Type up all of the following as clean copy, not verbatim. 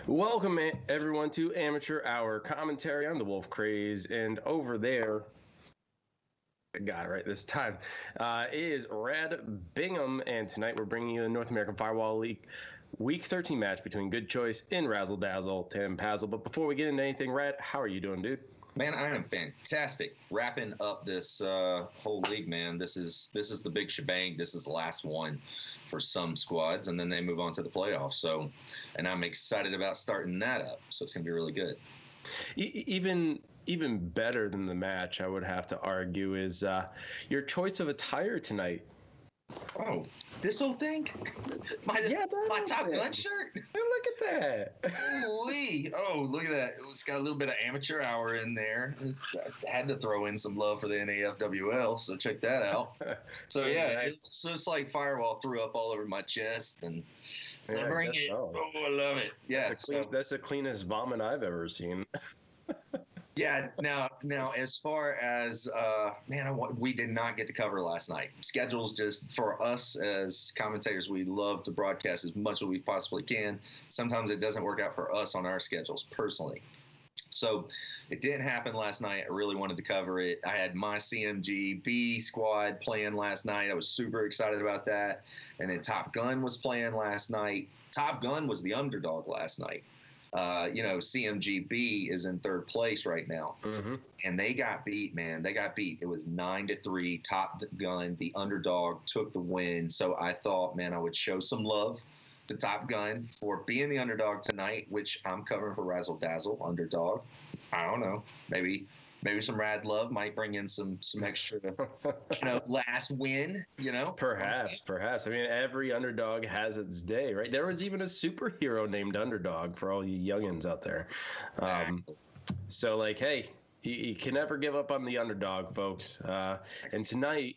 Welcome, everyone, to Amateur Hour commentary on the Wolf Craze. And over there, I got it right this time, is Rad Bingham. And tonight we're bringing you the North American Firewall League Week 13 match between Good Choice and Razzle Dazzle Tampazzle. But before we get into anything, Rad, how are you doing, dude? Man, I am fantastic. Wrapping up this whole league, man. This is the big shebang. This is the last one for some squads, and then they move on to the playoffs. So, and I'm excited about starting that up. So it's gonna be really good. Even better than the match, I would have to argue, is your choice of attire tonight. Oh, this old thing? My Top Gun shirt? Hey, look at that. Holy. Oh, look at that. It's got a little bit of amateur hour in there. I had to throw in some love for the NAFWL, so check that out. So, yeah, nice. It's like Firewall threw up all over my chest, and so bring it. So. Oh, I love it. Yeah, that's the cleanest vomit I've ever seen. Yeah. Now, as far as we did not get to cover last night. Schedules, just for us as commentators, we love to broadcast as much as we possibly can. Sometimes it doesn't work out for us on our schedules personally. So it didn't happen last night. I really wanted to cover it. I had my CMG B squad playing last night. I was super excited about that. And then Top Gun was playing last night. Top Gun was the underdog last night. CMGB is in third place right now, and they got beat, man. They got beat. It was 9-3. Top Gun, the underdog, took the win. So I thought, man, I would show some love to Top Gun for being the underdog tonight, which I'm covering for Razzle Dazzle, underdog. I don't know, maybe some rad love might bring in some extra, last win, Perhaps. I mean, every underdog has its day, right? There was even a superhero named Underdog for all you youngins out there. So, like, hey, you can never give up on the underdog, folks. And tonight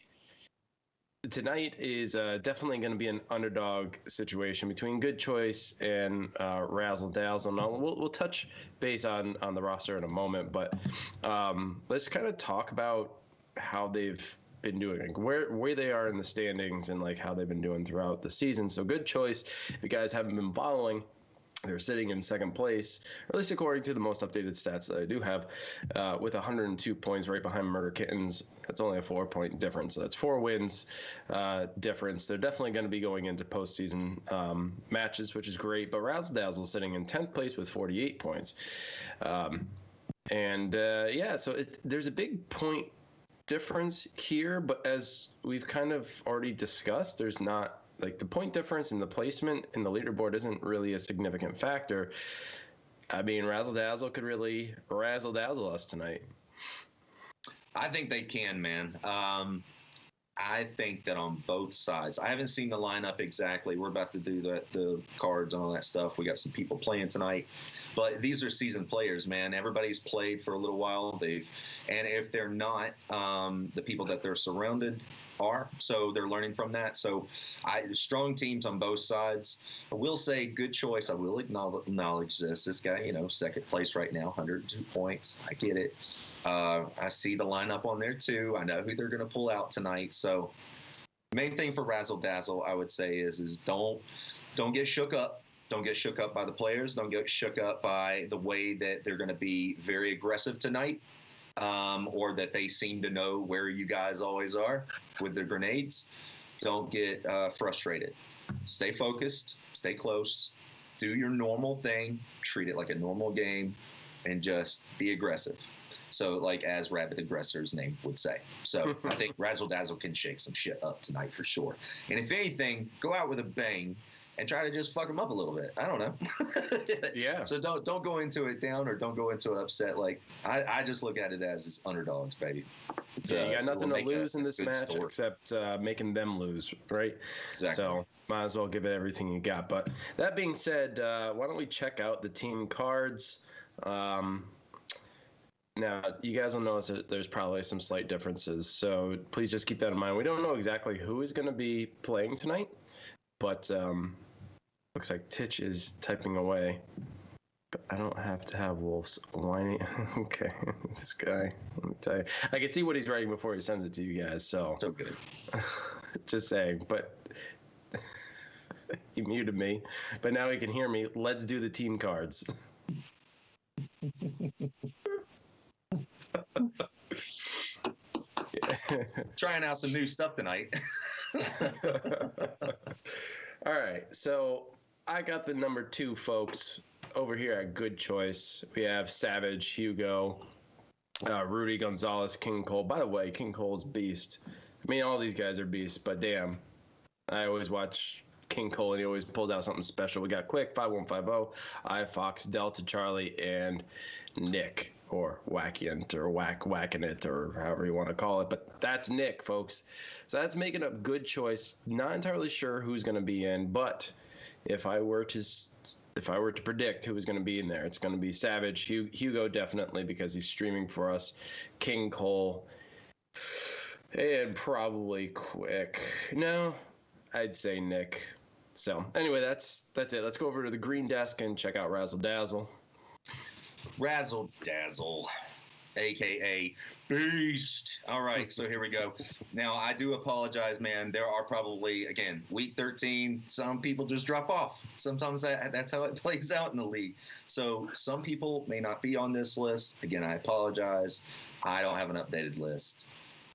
is definitely going to be an underdog situation between Good Choice and Razzle Dazzle. Now, we'll touch base on the roster in a moment, but let's kind of talk about how they've been doing, like where they are in the standings and like how they've been doing throughout the season. So Good Choice, if you guys haven't been following, they're sitting in second place, or at least according to the most updated stats that I do have, with 102 points, right behind Murder Kittens. That's only a 4-point difference. So that's 4 wins difference. They're definitely going to be going into postseason matches, which is great. But Razzle Dazzle sitting in 10th place with 48 points. So there's a big point difference here, but as we've kind of already discussed, there's not. Like, the point difference in the placement in the leaderboard isn't really a significant factor. I mean, Razzle Dazzle could really razzle dazzle us tonight. I think they can, man. I think that on both sides. I haven't seen the lineup exactly. We're about to do the cards and all that stuff. We got some people playing tonight. But these are seasoned players, man. Everybody's played for a little while. And if they're not, the people that they're surrounded are. So they're learning from that. So strong teams on both sides. I will say Good Choice. I will acknowledge this. This guy, second place right now, 102 points. I get it. I see the lineup on there too. I know who they're going to pull out tonight. So main thing for Razzle Dazzle, I would say, is don't get shook up. Don't get shook up by the players. Don't get shook up by the way that they're going to be very aggressive tonight, or that they seem to know where you guys always are with their grenades. Don't get frustrated. Stay focused. Stay close. Do your normal thing. Treat it like a normal game, and just be aggressive. So, like, as Rabid Aggressor's name would say. So I think Razzle Dazzle can shake some shit up tonight for sure. And if anything, go out with a bang and try to just fuck them up a little bit. I don't know. Yeah. So don't go into it down, or don't go into it upset. Like, I just look at it as underdogs, baby. You got nothing to lose in this match except making them lose, right? Exactly. So might as well give it everything you got. But that being said, why don't we check out the team cards? Now, you guys will notice that there's probably some slight differences, so please just keep that in mind. We don't know exactly who is going to be playing tonight, but looks like Titch is typing away. But I don't have to have Wolf's whining. Okay, this guy, let me tell you. I can see what he's writing before he sends it to you guys, so. So good. Just saying, but he muted me, but now he can hear me. Let's do the team cards. Trying out some new stuff tonight. All right, so I got the number 2 folks over here at Good Choice. We have Savage, Hugo, Rudy Gonzalez, King Cole. By the way, King Cole's beast. I mean, all these guys are beasts, but damn, I always watch King Cole and he always pulls out something special. We got Quick, 5150, I Fox, Delta Charlie, and Nick, or Wackiant, or Whacking It, or however you want to call it. But that's Nick, folks. So that's making up Good Choice. Not entirely sure who's going to be in, but if I were to predict who was going to be in there, it's going to be Savage, Hugo definitely because he's streaming for us, King Cole, and probably Quick. No, I'd say Nick. So anyway, that's it. Let's go over to the green desk and check out Razzle Dazzle. Razzle Dazzle, a.k.a. Beast. All right, so here we go. Now, I do apologize, man. There are probably, again, week 13, some people just drop off. Sometimes that's how it plays out in the league. So some people may not be on this list. Again, I apologize. I don't have an updated list.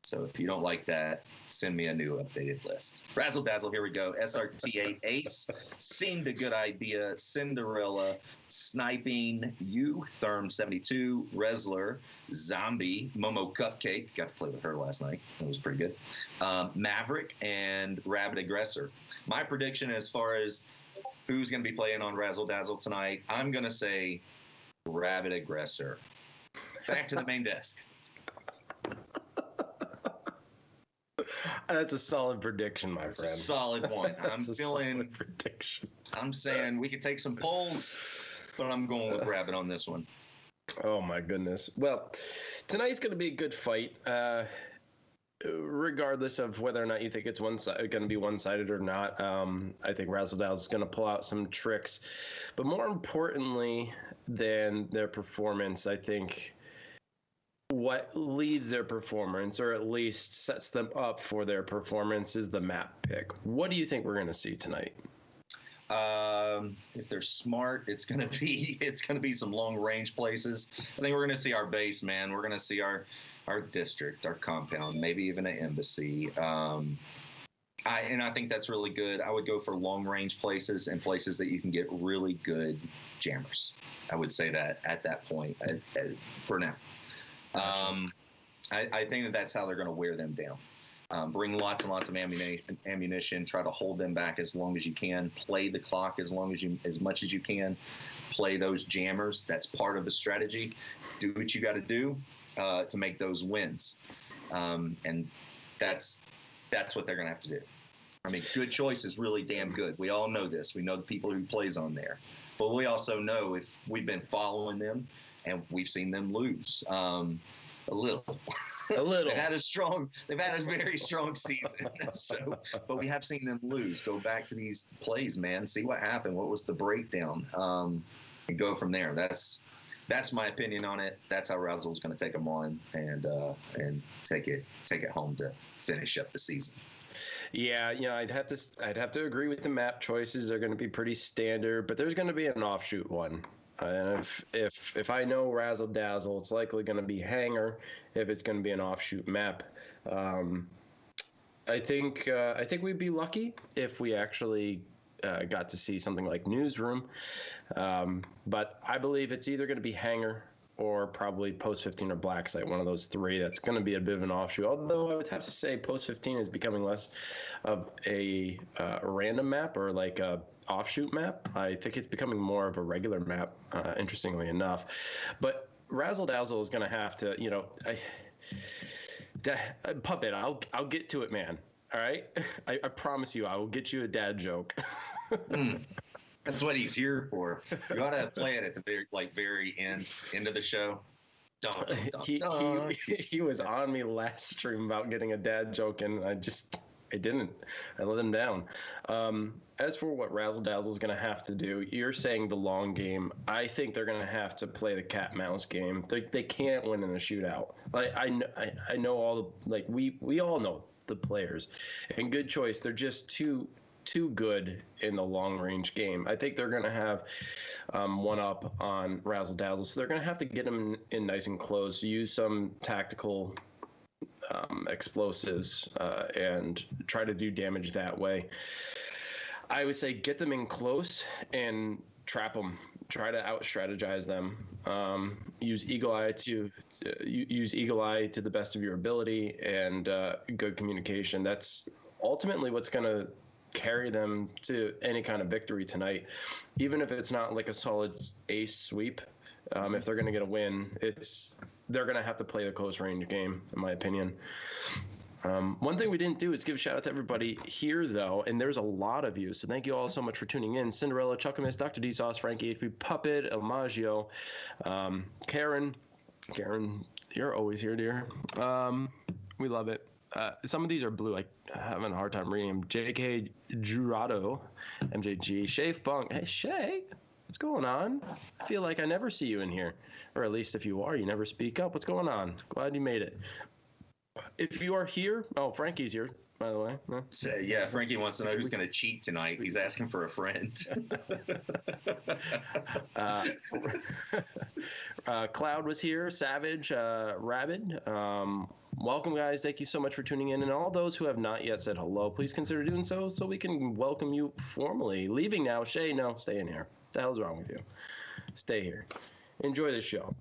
So if you don't like that, send me a new updated list. Razzle Dazzle, here we go. SRT8 Ace seemed a good idea. Cinderella, Sniping, You, Therm 72, Wrestler, Zombie, Momo Cupcake. Got to play with her last night. It was pretty good. Maverick and Rabid Aggressor. My prediction as far as who's going to be playing on Razzle Dazzle tonight, I'm going to say Rabid Aggressor. Back to the main desk. That's a solid prediction, my friend. A solid one. I'm feeling. Solid prediction. I'm saying we could take some polls, but I'm going with Rabbit on this one. Oh my goodness. Well, tonight's going to be a good fight, regardless of whether or not you think it's going to be one-sided or not. I think Razzle Dazzle is going to pull out some tricks, but more importantly than their performance, I think what leads their performance, or at least sets them up for their performance, is the map pick. What do you think we're going to see tonight? If they're smart, it's going to be some long range places. I think we're going to see our base, man. We're going to see our district, our compound, maybe even an embassy. I think that's really good. I would go for long range places and places that you can get really good jammers. I would say that at that point for now. I think that's how they're going to wear them down. Bring lots and lots of ammunition. Try to hold them back as long as you can. Play the clock as much as you can. Play those jammers. That's part of the strategy. Do what you got to do to make those wins, and that's what they're going to have to do. I mean, Good Choice is really damn good. We all know this. We know the people who plays on there, but we also know if we've been following them. And we've seen them lose a little. A little. They've had a very strong season. So, but we have seen them lose. Go back to these plays, man. See what happened. What was the breakdown? And go from there. That's my opinion on it. That's how Razzle's going to take them on and take it home to finish up the season. Yeah, I'd have to agree with the map choices. They're going to be pretty standard, but there's going to be an offshoot one. And if I know Razzle Dazzle, it's likely going to be Hangar if it's going to be an offshoot map. I think we'd be lucky if we actually got to see something like Newsroom. But I believe it's either going to be Hangar or probably Post 15 or Black Site, one of those three. That's going to be a bit of an offshoot. Although I would have to say Post 15 is becoming less of a random map or like a offshoot map. I think it's becoming more of a regular map, interestingly enough. But Razzle Dazzle is going to have to, Puppet, I'll get to it, man. All right? I promise you, I will get you a dad joke. That's what he's here for. You ought to play it at the very end of the show. He was on me last stream about getting a dad joke, and I didn't. I let him down. As for what Razzle Dazzle is going to have to do, you're saying the long game. I think they're going to have to play the cat mouse game. They can't win in a shootout. Like I know all the we all know the players, and Good Choice. They're just too too good in the long range game. I think they're going to have one up on Razzle Dazzle, so they're going to have to get them in nice and close, use some tactical explosives and try to do damage that way. I would say get them in close and trap them. Try to out-strategize them. Use Eagle Eye to the best of your ability and good communication. That's ultimately what's going to carry them to any kind of victory tonight, even if it's not like a solid ace sweep. If they're going to get a win, they're going to have to play the close range game, in my opinion. One thing we didn't do is give a shout out to everybody here, though, and there's a lot of you, so thank you all so much for tuning in. Cinderella, Chuckamus, Dr. D Sauce, Frankie HP, Puppet, El Maggio, Karen, you're always here, dear. We love it. Some of these are blue. I'm having a hard time reading them. JK Jurado, MJG, Shay Funk. Hey, Shay, what's going on? I feel like I never see you in here, or at least if you are, you never speak up. What's going on? Glad you made it. If you are here, Frankie's here, by the way. No? So, yeah, Frankie wants to know who's going to cheat tonight. He's asking for a friend. Cloud was here, Savage, Rabid. Welcome, guys. Thank you so much for tuning in. And all those who have not yet said hello, please consider doing so we can welcome you formally. Leaving now. Shay, no, stay in here. What the hell's wrong with you? Stay here. Enjoy the show.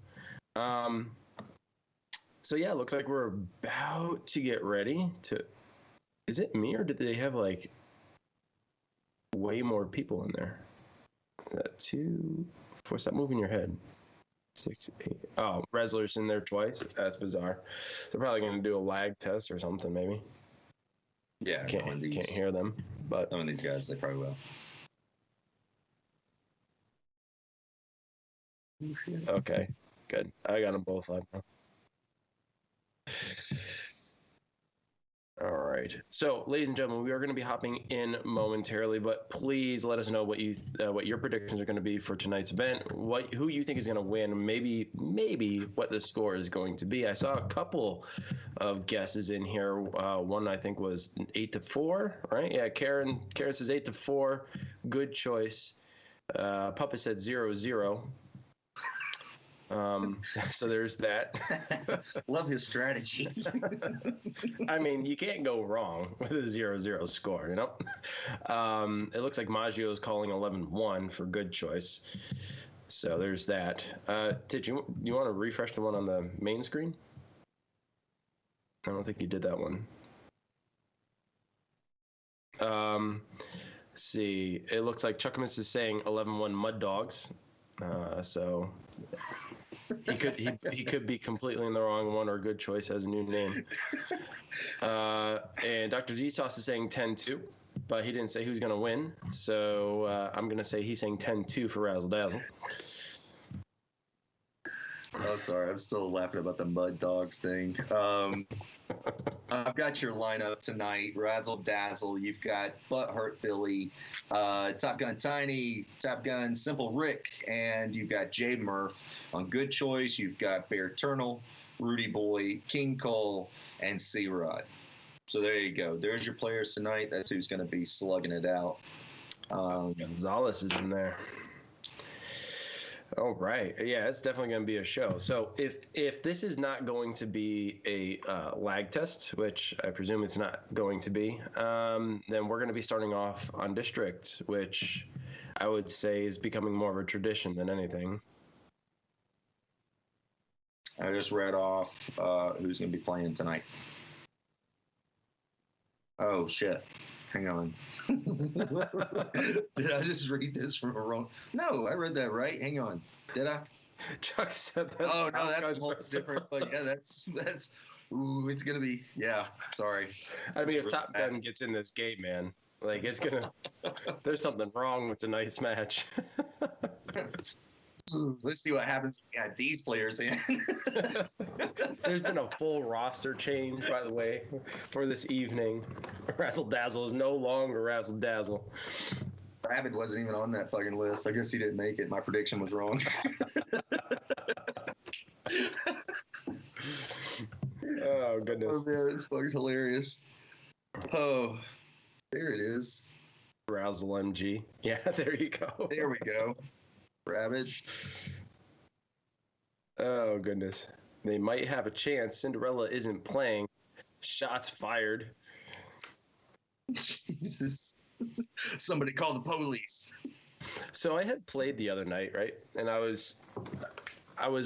So yeah, it looks like we're about to get ready to. Is it me or did they have like way more people in there? 2, 4. Stop moving your head. 6, 8. Oh, Razzler's in there twice. That's bizarre. They're probably going to do a lag test or something, maybe. Yeah, can't hear them, but some of these guys they probably will. Okay, good. I got them both on now. All right. So, ladies and gentlemen, we are going to be hopping in momentarily, but please let us know what your predictions are going to be for tonight's event. Who you think is going to win? Maybe what the score is going to be. I saw a couple of guesses in here. One I think was 8-4, right? Yeah, Karen says 8-4. Good choice. Papa said 0-0. So there's that. Love his strategy. I mean, you can't go wrong with a 0-0 score, you know? It looks like Maggio is calling 11-1 for good choice. So there's that. Did you want to refresh the one on the main screen? I don't think you did that one. Let's see. It looks like Chuckamus is saying 11-1 Mud Dogs. So he could be completely in the wrong one, or good choice has a new name. And Dr. D Sauce is saying 10-2, but he didn't say who's going to win. So I'm going to say he's saying 10-2 for Razzle Dazzle. Oh, sorry. I'm still laughing about the Mud Dogs thing. I've got your lineup tonight. Razzle Dazzle. You've got Butthurt Billy, Top Gun Tiny, Top Gun Simple Rick, and you've got J Murph. On good choice, you've got Bear Turnal, Rudy Boy, King Cole, and C-Rod. So there you go. There's your players tonight. That's who's going to be slugging it out. Gonzalez is in there. Oh, right. Yeah, it's definitely going to be a show. So if this is not going to be a lag test, which I presume it's not going to be, then we're going to be starting off on District, which I would say is becoming more of a tradition than anything. I just read off who's going to be playing tonight. Oh, shit. Hang on. Did I just read this from a wrong? No, I read that right. Hang on. Did I? Chuck said that's no, that's a whole different. But yeah, that's. Ooh, it's gonna be. Yeah, sorry. I mean, if Top Gun gets in this game, man, like it's gonna. There's something wrong with tonight's match. Let's see what happens if we got these players in. There's been a full roster change, by the way, for this evening. Razzle Dazzle is no longer Razzle Dazzle. Rabbit wasn't even on that fucking list. I guess he didn't make it. My prediction was wrong. Oh, goodness. Oh, man, it's fucking hilarious. Oh, there it is. Razzle MG. Yeah, there you go. There we go. Rabbit. Oh, goodness. They might have a chance. Cinderella isn't playing. Shots fired. Jesus. Somebody call the police. So I had played the other night, right? And I was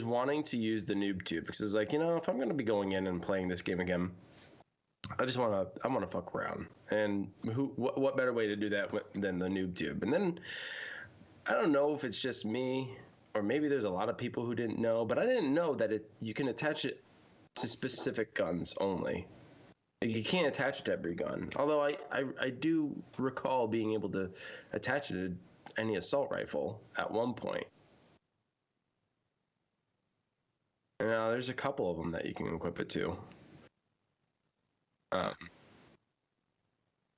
wanting to use the noob tube because it's like, if I'm going to be going in and playing this game again, I want to fuck around. And what better way to do that than the noob tube? And then I don't know if it's just me or maybe there's a lot of people who didn't know, but I didn't know that you can attach it to specific guns only. You can't attach it to every gun. Although I do recall being able to attach it to any assault rifle at one point. And now there's a couple of them that you can equip it to.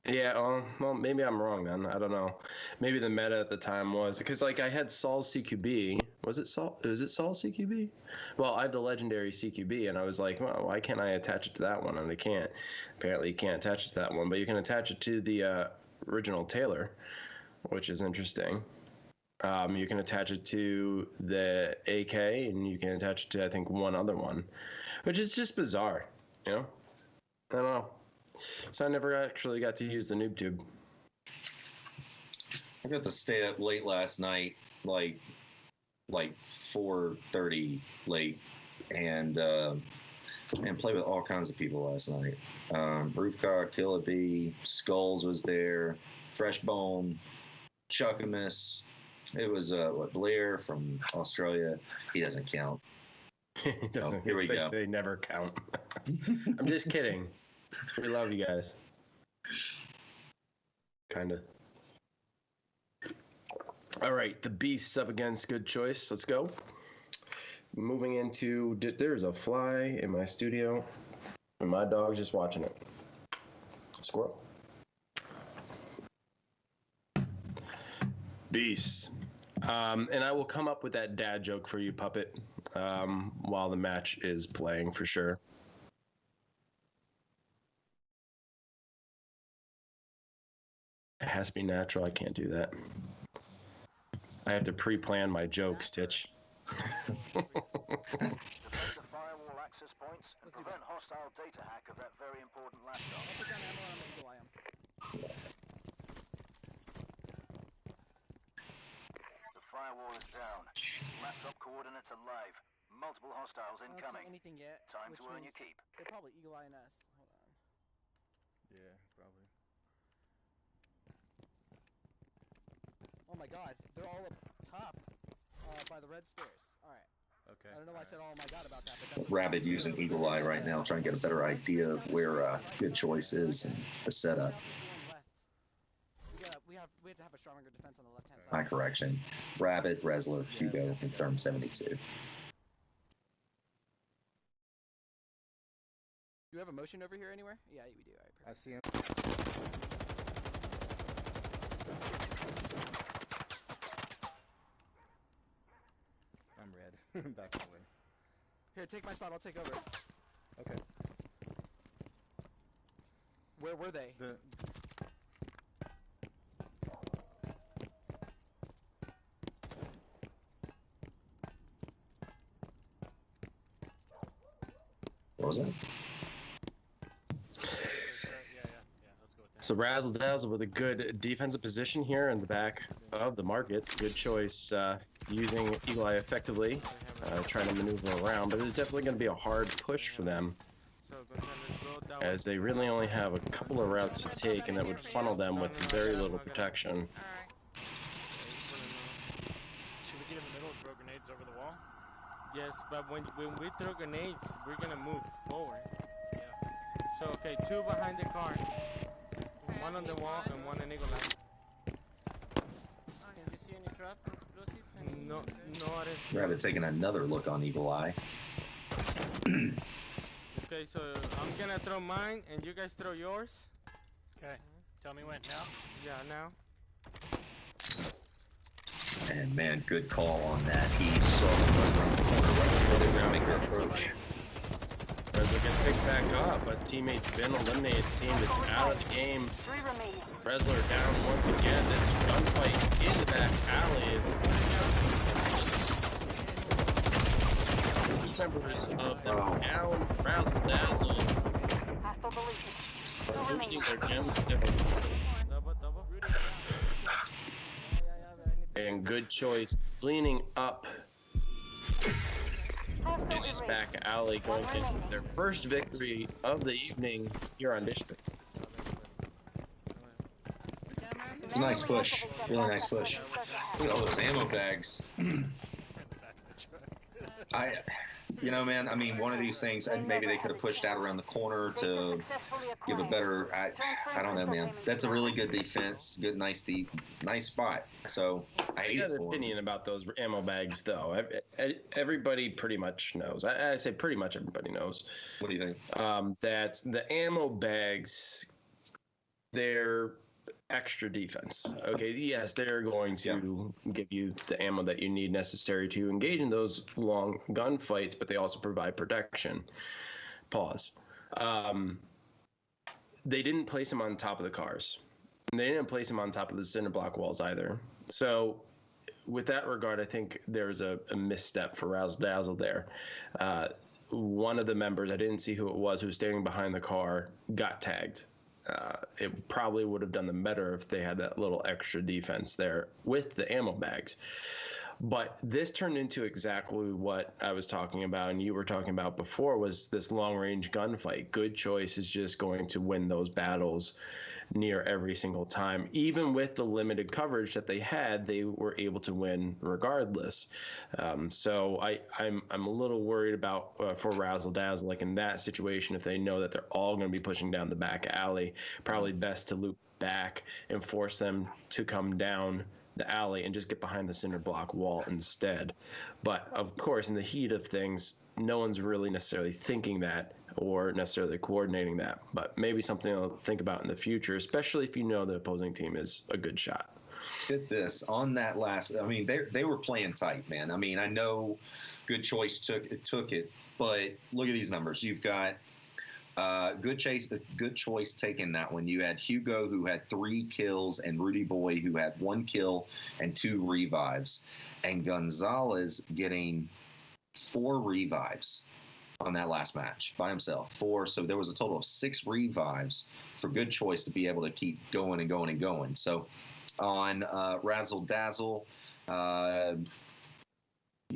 Yeah, well, maybe I'm wrong then. I don't know. Maybe the meta at the time was because like I had Saul's CQB. Was it Saul's CQB? Well, I have the legendary CQB, and I was like, well, why can't I attach it to that one? And I can't. Apparently, you can't attach it to that one, but you can attach it to the original Taylor, which is interesting. You can attach it to the AK, and you can attach it to I think one other one, which is just bizarre. I don't know. So I never actually got to use the noob tube. I got to stay up late last night, like 4:30 late, and play with all kinds of people last night. Roofcock, Killaby, Skulls was there, Freshbone, Chuckamus. It was Blair from Australia. He doesn't count. He doesn't. Here we go. They never count. I'm just kidding. We love you guys. Kinda. All right, the Beasts up against Good Choice. Let's go. Moving into, there's a fly in my studio, and my dog's just watching it. Squirrel. Beasts. And I will come up with that dad joke for you, Puppet, while the match is playing for sure. It has to be natural. I can't do that. I have to pre-plan my jokes, Titch. Defend the firewall access points and prevent hostile data hack of that very important laptop. The firewall is down. Laptop coordinates are live. Multiple hostiles incoming. Anything yet? Time to earn your keep. They're probably Eagle Eye and us. Hold on. Yeah, probably. Oh my god, they're all up top by the red stairs. Alright. Okay. I don't know why I said oh my god about that, but that's Rabbit using Eagle Eye right now, trying to get a better idea of where Good Choice is and the setup. We have to have a stronger defense on the left hand side. My correction. Rabbit, Wrestler, Hugo, and Therm 72. Do you have a motion over here anywhere? Yeah, we do. Alright, I see him. I'm red. Back away. Here, take my spot. I'll take over. Okay. Where were they? What was that? So Razzle Dazzle with a good defensive position here in the back of the market. Good choice using Eagle Eye effectively, trying to maneuver around, but it's definitely going to be a hard push for them as they really only have a couple of routes to take, and that would funnel them with very little protection. Should we get in the middle and throw grenades over the wall? Yes, but when we throw grenades, we're gonna move forward. Yeah. So okay, 2 behind the car, 1 on the wall and 1 in Eagle Eye. Can you see any trap explosive? No, I didn't see. Rabbit taking another look on Eagle Eye. Okay, so I'm gonna throw mine and you guys throw yours. Okay. Tell me when. Now? Yeah, now. And man, good call on that. He saw them run around the corner right before they were going to make their approach. Razzle gets picked back up, but teammates been eliminated. Team is out of the game. 3 remaining. Wrestler down once again. This gunfight in the back alley is members of the down. Razzle Dazzle are losing their gemstones. Double. And Good Choice cleaning up in his back alley, going into their first victory of the evening here on District. It's a nice push. Really nice push. Look at all those ammo bags. You know, man, I mean, one of these things, and maybe they could have pushed out around the corner to give a better, I don't know, man. That's a really good defense. Good, nice spot. So, I hate got it an for opinion about those ammo bags, though. Everybody pretty much knows. I say pretty much everybody knows. What do you think? That the ammo bags, they're extra defense. Okay, yes, they're going to give you the ammo that you need necessary to engage in those long gunfights, but they also provide protection. Pause. They didn't place them on top of the cars. And they didn't place them on top of the cinder block walls either. So with that regard, I think there's a misstep for Razzle Dazzle there. One of the members, I didn't see who it was, who was standing behind the car, got tagged. It probably would have done them better if they had that little extra defense there with the ammo bags. But this turned into exactly what I was talking about and you were talking about before, was this long-range gunfight. Good Choice is just going to win those battles near every single time. Even with the limited coverage that they had, they were able to win regardless. So I'm a little worried about for Razzle Dazzle, like in that situation, if they know that they're all going to be pushing down the back alley, probably best to loop back and force them to come down the alley and just get behind the cinder block wall instead. But of course, in the heat of things, no one's really necessarily thinking that or necessarily coordinating that, but maybe something I'll think about in the future, especially if you know the opposing team is a good shot. Get this on that last. I mean, they were playing tight, man. I mean, I know Good Choice took it, but look at these numbers. You've got Good Choice taking that one. You had Hugo, who had 3 kills, and Rudy Boy, who had 1 kill and 2 revives, and Gonzalez getting 4 revives on that last match by himself. 4. So there was a total of 6 revives for Good Choice to be able to keep going and going and going. So on Razzle Dazzle, you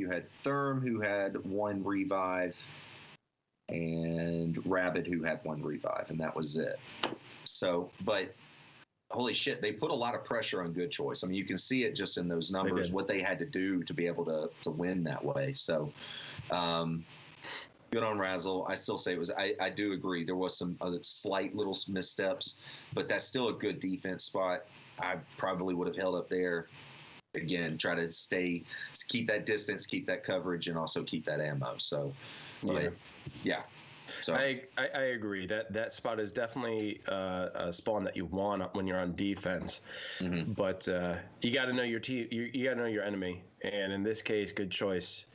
had Therm, who had 1 revive, and Rabbit, who had 1 revive, and that was it. So, but holy shit, they put a lot of pressure on Good Choice. I mean, you can see it just in those numbers, what they had to do to be able to win that way. So, good on Razzle. I still say it was, I do agree, there was some slight little missteps, but that's still a good defense spot. I probably would have held up there. Again, try to keep that distance, keep that coverage, and also keep that ammo. So, yeah. So I agree that spot is definitely a spawn that you want when you're on defense, but you got to know your team. You got to know your enemy, and in this case, Good Choice.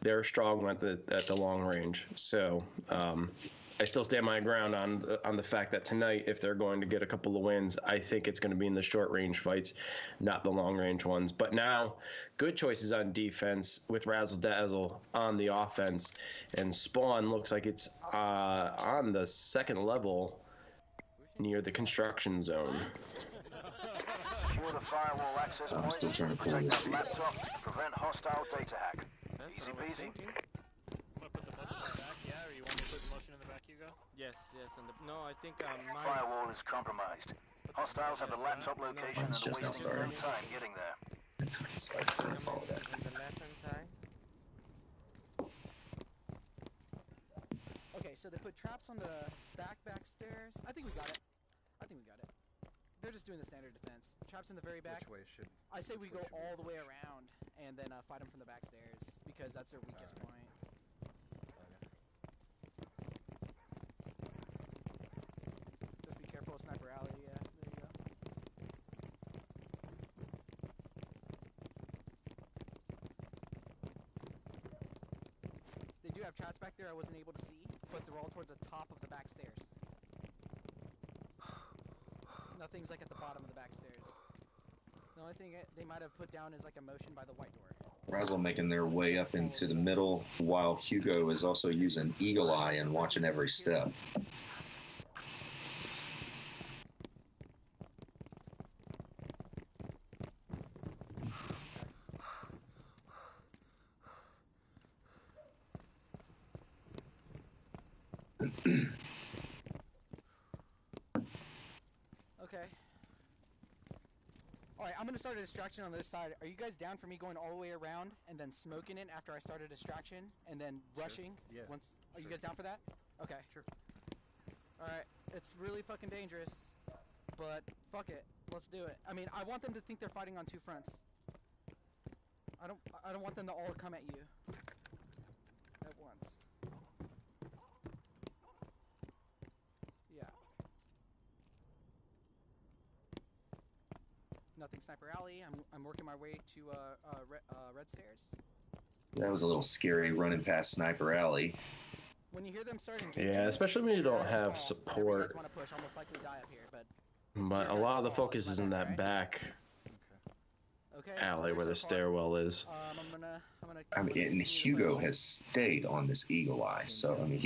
They're strong at the long range. So I still stand my ground on the fact that tonight, if they're going to get a couple of wins, I think it's going to be in the short range fights, not the long range ones. But now, Good Choice is on defense with Razzle Dazzle on the offense, and Spawn looks like it's on the second level near the construction zone. Secure the firewall access I'm point, still trying to pull protect this. that laptop, and prevent hostile data hack. Easy peasy. I'm gonna put the motion in the back, yeah? Or you want me to put the motion in the back, Hugo? Yes. No, I think mine. Firewall is compromised. Hostiles have the laptop location and It's are just not wasting no starting. time getting there. So I just want to follow that. On the left-hand side. Okay, so they put traps on the back stairs. I think we got it. They're just doing the standard defense. Traps in the very back. Which way should... I say we go all the way around and then fight them from the back stairs because that's their weakest point. Just be careful of Sniper Alley. Yeah, there you go. They do have traps back there I wasn't able to see, but they're all towards the top of the back stairs. Nothing's like at the bottom of the back stairs. The only thing they might have put down is like a motion by the white door. Razzle making their way up into the middle, while Hugo is also using Eagle Eye and watching every step. Okay. Alright, I'm gonna start a distraction on this side. Are you guys down for me going all the way around and then smoking it after I start a distraction and then rushing? Yeah. Once, are you guys down for that? Okay. Sure. Alright, it's really fucking dangerous, but fuck it. Let's do it. I mean, I want them to think they're fighting on two fronts. I don't want them to all come at you at once. Yeah. Nothing Sniper Alley. I'm working my way to red stairs. That was a little scary running past Sniper Alley. When you hear them start engaging, Yeah, especially when you don't have small. support. Want to push, almost likely die up here, but But a lot of the focus is in that back okay, alley where the stairwell is. I'm gonna I mean, and Hugo has stayed on this Eagle Eye, so I mean,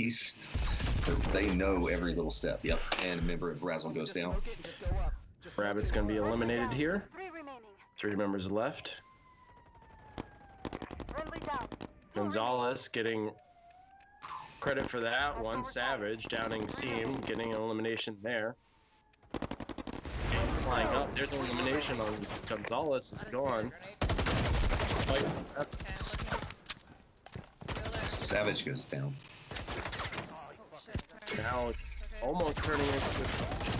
they know every little step. Yep, and a member of Razzle goes down. Rabbit's gonna be eliminated here. 3 remaining. 3 members left. Friendly down. Gonzalez getting credit for that one. Savage downing Seam, getting an elimination there. And flying up. There's an elimination on Gonzalez. Is gone. Savage goes down. Now it's almost turning into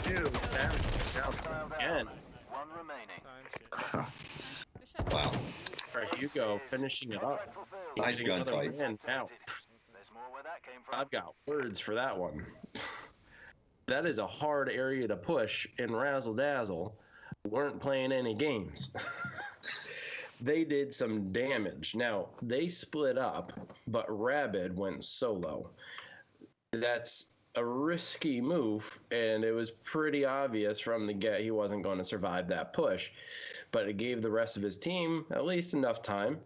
2. Savage is down again. One remaining. Wow. For Hugo finishing it up. Nice Getting another gunfight. win. Now, There's more where that came from. I've got words for that one. That is a hard area to push, and Razzle Dazzle weren't playing any games. They did some damage. Now, they split up, but Rabid went solo. That's a risky move, and it was pretty obvious from the get he wasn't going to survive that push. But it gave the rest of his team at least enough time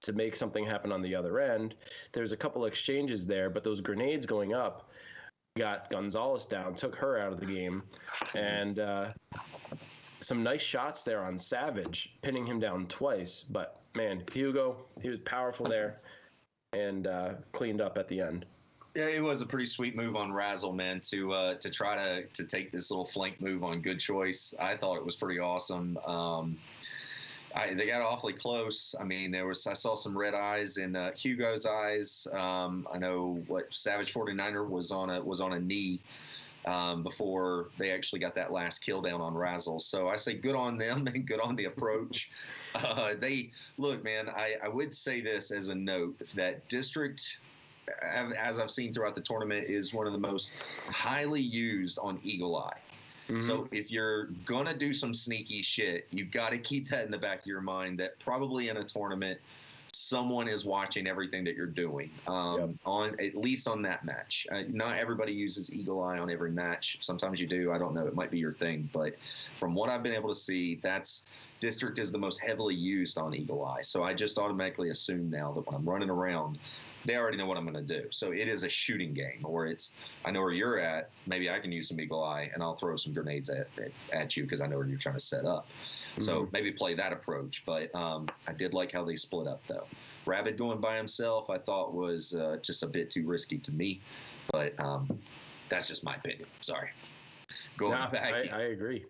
to make something happen on the other end. There's a couple exchanges there, but those grenades going up got Gonzalez down, took her out of the game, and some nice shots there on Savage, pinning him down twice. But man, Hugo, he was powerful there and cleaned up at the end. Yeah, it was a pretty sweet move on Razzle, man, to try to take this little flank move on Good Choice. I thought it was pretty awesome. They got awfully close. I mean, I saw some red eyes in Hugo's eyes. I know what Savage 49er was on a knee before they actually got that last kill down on Razzle. So I say good on them and good on the approach. They look, man. I would say this as a note that District, as I've seen throughout the tournament, is one of the most highly used on Eagle Eye. Mm-hmm. So if you're gonna do some sneaky shit, you've got to keep that in the back of your mind that probably in a tournament, someone is watching everything that you're doing. On at least on that match. Not everybody uses Eagle Eye on every match. Sometimes you do. I don't know. It might be your thing, but from what I've been able to see, District is the most heavily used on Eagle Eye. So I just automatically assume now that when I'm running around, they already know what I'm going to do. So it is a shooting game, or I know where you're at. Maybe I can use some Eagle Eye, and I'll throw some grenades at you because I know where you're trying to set up. Mm-hmm. So maybe play that approach. But I did like how they split up, though. Rabbit going by himself, I thought was just a bit too risky to me. But that's just my opinion. Sorry. Back. I agree.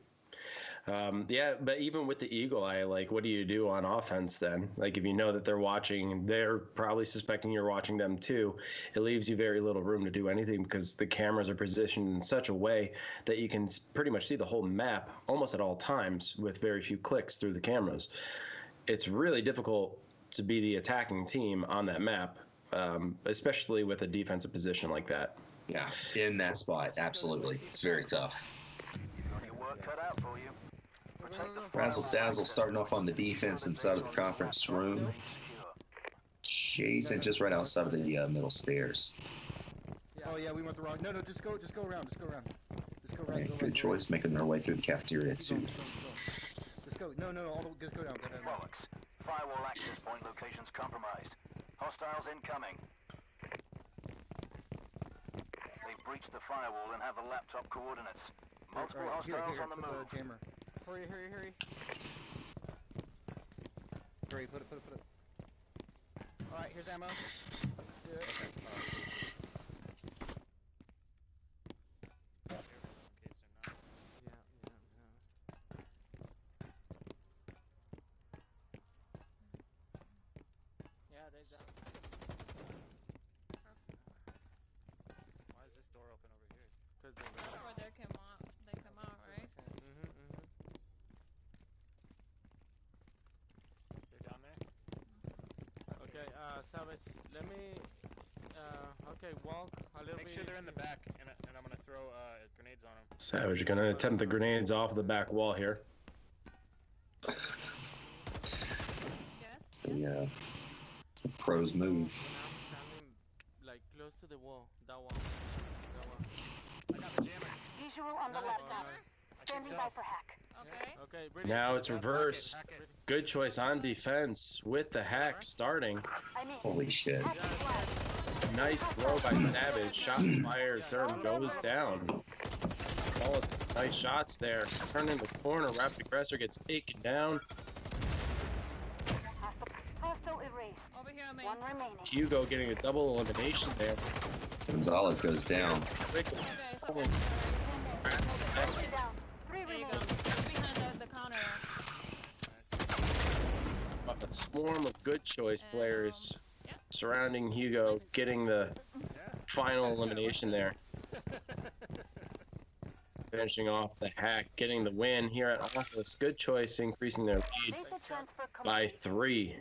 Yeah, but even with the Eagle Eye, like, what do you do on offense then? Like, if you know that they're watching, they're probably suspecting you're watching them too. It leaves you very little room to do anything because the cameras are positioned in such a way that you can pretty much see the whole map almost at all times with very few clicks through the cameras. It's really difficult to be the attacking team on that map, especially with a defensive position like that. Yeah, in that spot, absolutely. It's very tough. Your work cut out for you. Razzle Dazzle starting off on the defense inside of the conference room. Chasing just right outside of the middle stairs. Oh yeah, we went the wrong. No, just go around. Just go right. Yeah, Go good right, choice, making their way through the cafeteria Keep going, too. keep going, keep going. Just go. No. Just go down. Go down. Bollocks. Firewall access point locations compromised. Hostiles incoming. They've breached the firewall and have the laptop coordinates. Multiple Alright, hostiles here, on the put move. the jammer. Hurry. Hurry, put it. Alright, here's ammo. Let's do it. Yeah, they down. Why is this door open over here? Cause they're Over there came out. They come out, right? They're down there? Okay, Savage, let me, okay, walk a little bit. Make sure they're in the back, and I'm gonna throw grenades on them. Savage gonna attempt the grenades off the back wall here. Yes. Yeah, it's a pro's move. And I'm standing, like, close to the wall, that wall. I got the jammer. Visual on the laptop. Standing by for hack. Okay. Okay, ready? Now it's reverse. Hack it. Good choice on defense with the hack starting. I mean, Holy shit. hack is live. Nice throw by Savage. Shots fired. Therm goes down. All nice shots there. Turn in the corner. Rapid aggressor gets taken down. Hostile erased. Over here, man. One remaining. Hugo getting a double elimination there. Gonzalez goes down. Rick Okay, so pulling Three down. Three there you remaining. go. Just behind the counter. off a swarm of good choice players Yeah. surrounding Hugo, getting the final elimination there. Finishing off the hack, getting the win here at Office. Good choice, increasing their lead Data transfer by complete. 3.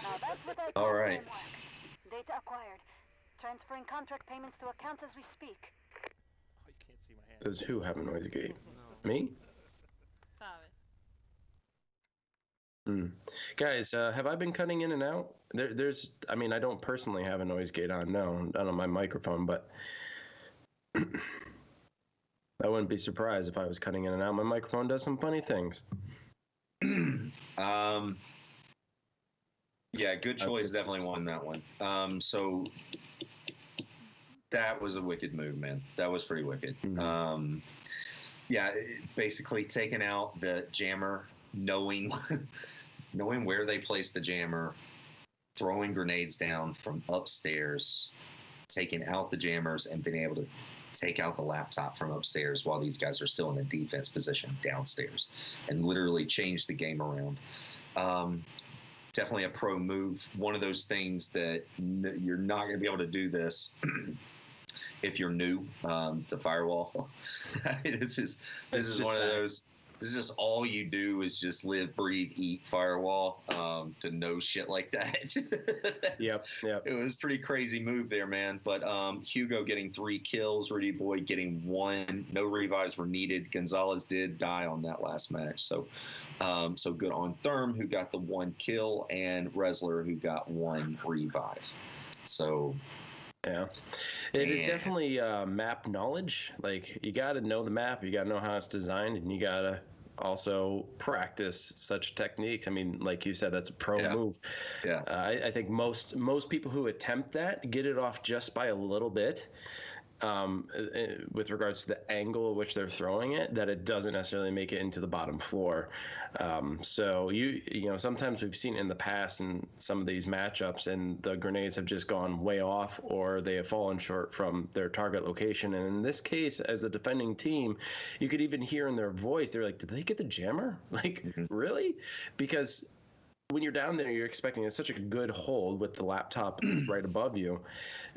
Now that's what I All call right. teamwork. Data acquired. Transferring contract payments to accounts as we speak. Oh, you can't see my hand. Does who have a noise gate? No. Me? Sabe. Guys, have I been cutting in and out? There's, I mean, I don't personally have a noise gate on, no, not on my microphone, but I wouldn't be surprised if I was cutting in and out. My microphone does some funny things. Yeah, good choice. Definitely won that one. So that was a wicked move, man. That was pretty wicked. Yeah, basically taking out the jammer, knowing where they placed the jammer, throwing grenades down from upstairs, taking out the jammers, and being able to take out the laptop from upstairs while these guys are still in a defense position downstairs, and literally change the game around. Definitely a pro move. One of those things that you're not going to be able to do this if you're new to Firewall. This is one of those. This is just all you do is just live, breathe, eat Firewall to know shit like that. Yep. It was a pretty crazy move there, man. But Hugo getting 3 kills, Rudy Boy getting 1. No revives were needed. Gonzalez did die on that last match. So so good on Therm, who got the 1 kill, and Resler, who got 1 revive. So Yeah, it is definitely map knowledge. Like, you got to know the map, you got to know how it's designed, and you got to also practice such techniques. I mean, like you said, that's a pro move. Yeah. I think most people who attempt that get it off just by a little bit. With regards to the angle at which they're throwing it, that it doesn't necessarily make it into the bottom floor. So you know, sometimes we've seen in the past in some of these matchups, and the grenades have just gone way off, or they have fallen short from their target location. And in this case, as the defending team, you could even hear in their voice, they're like, "Did they get the jammer? Like, really?" Because when you're down there, you're expecting such a good hold with the laptop right above you.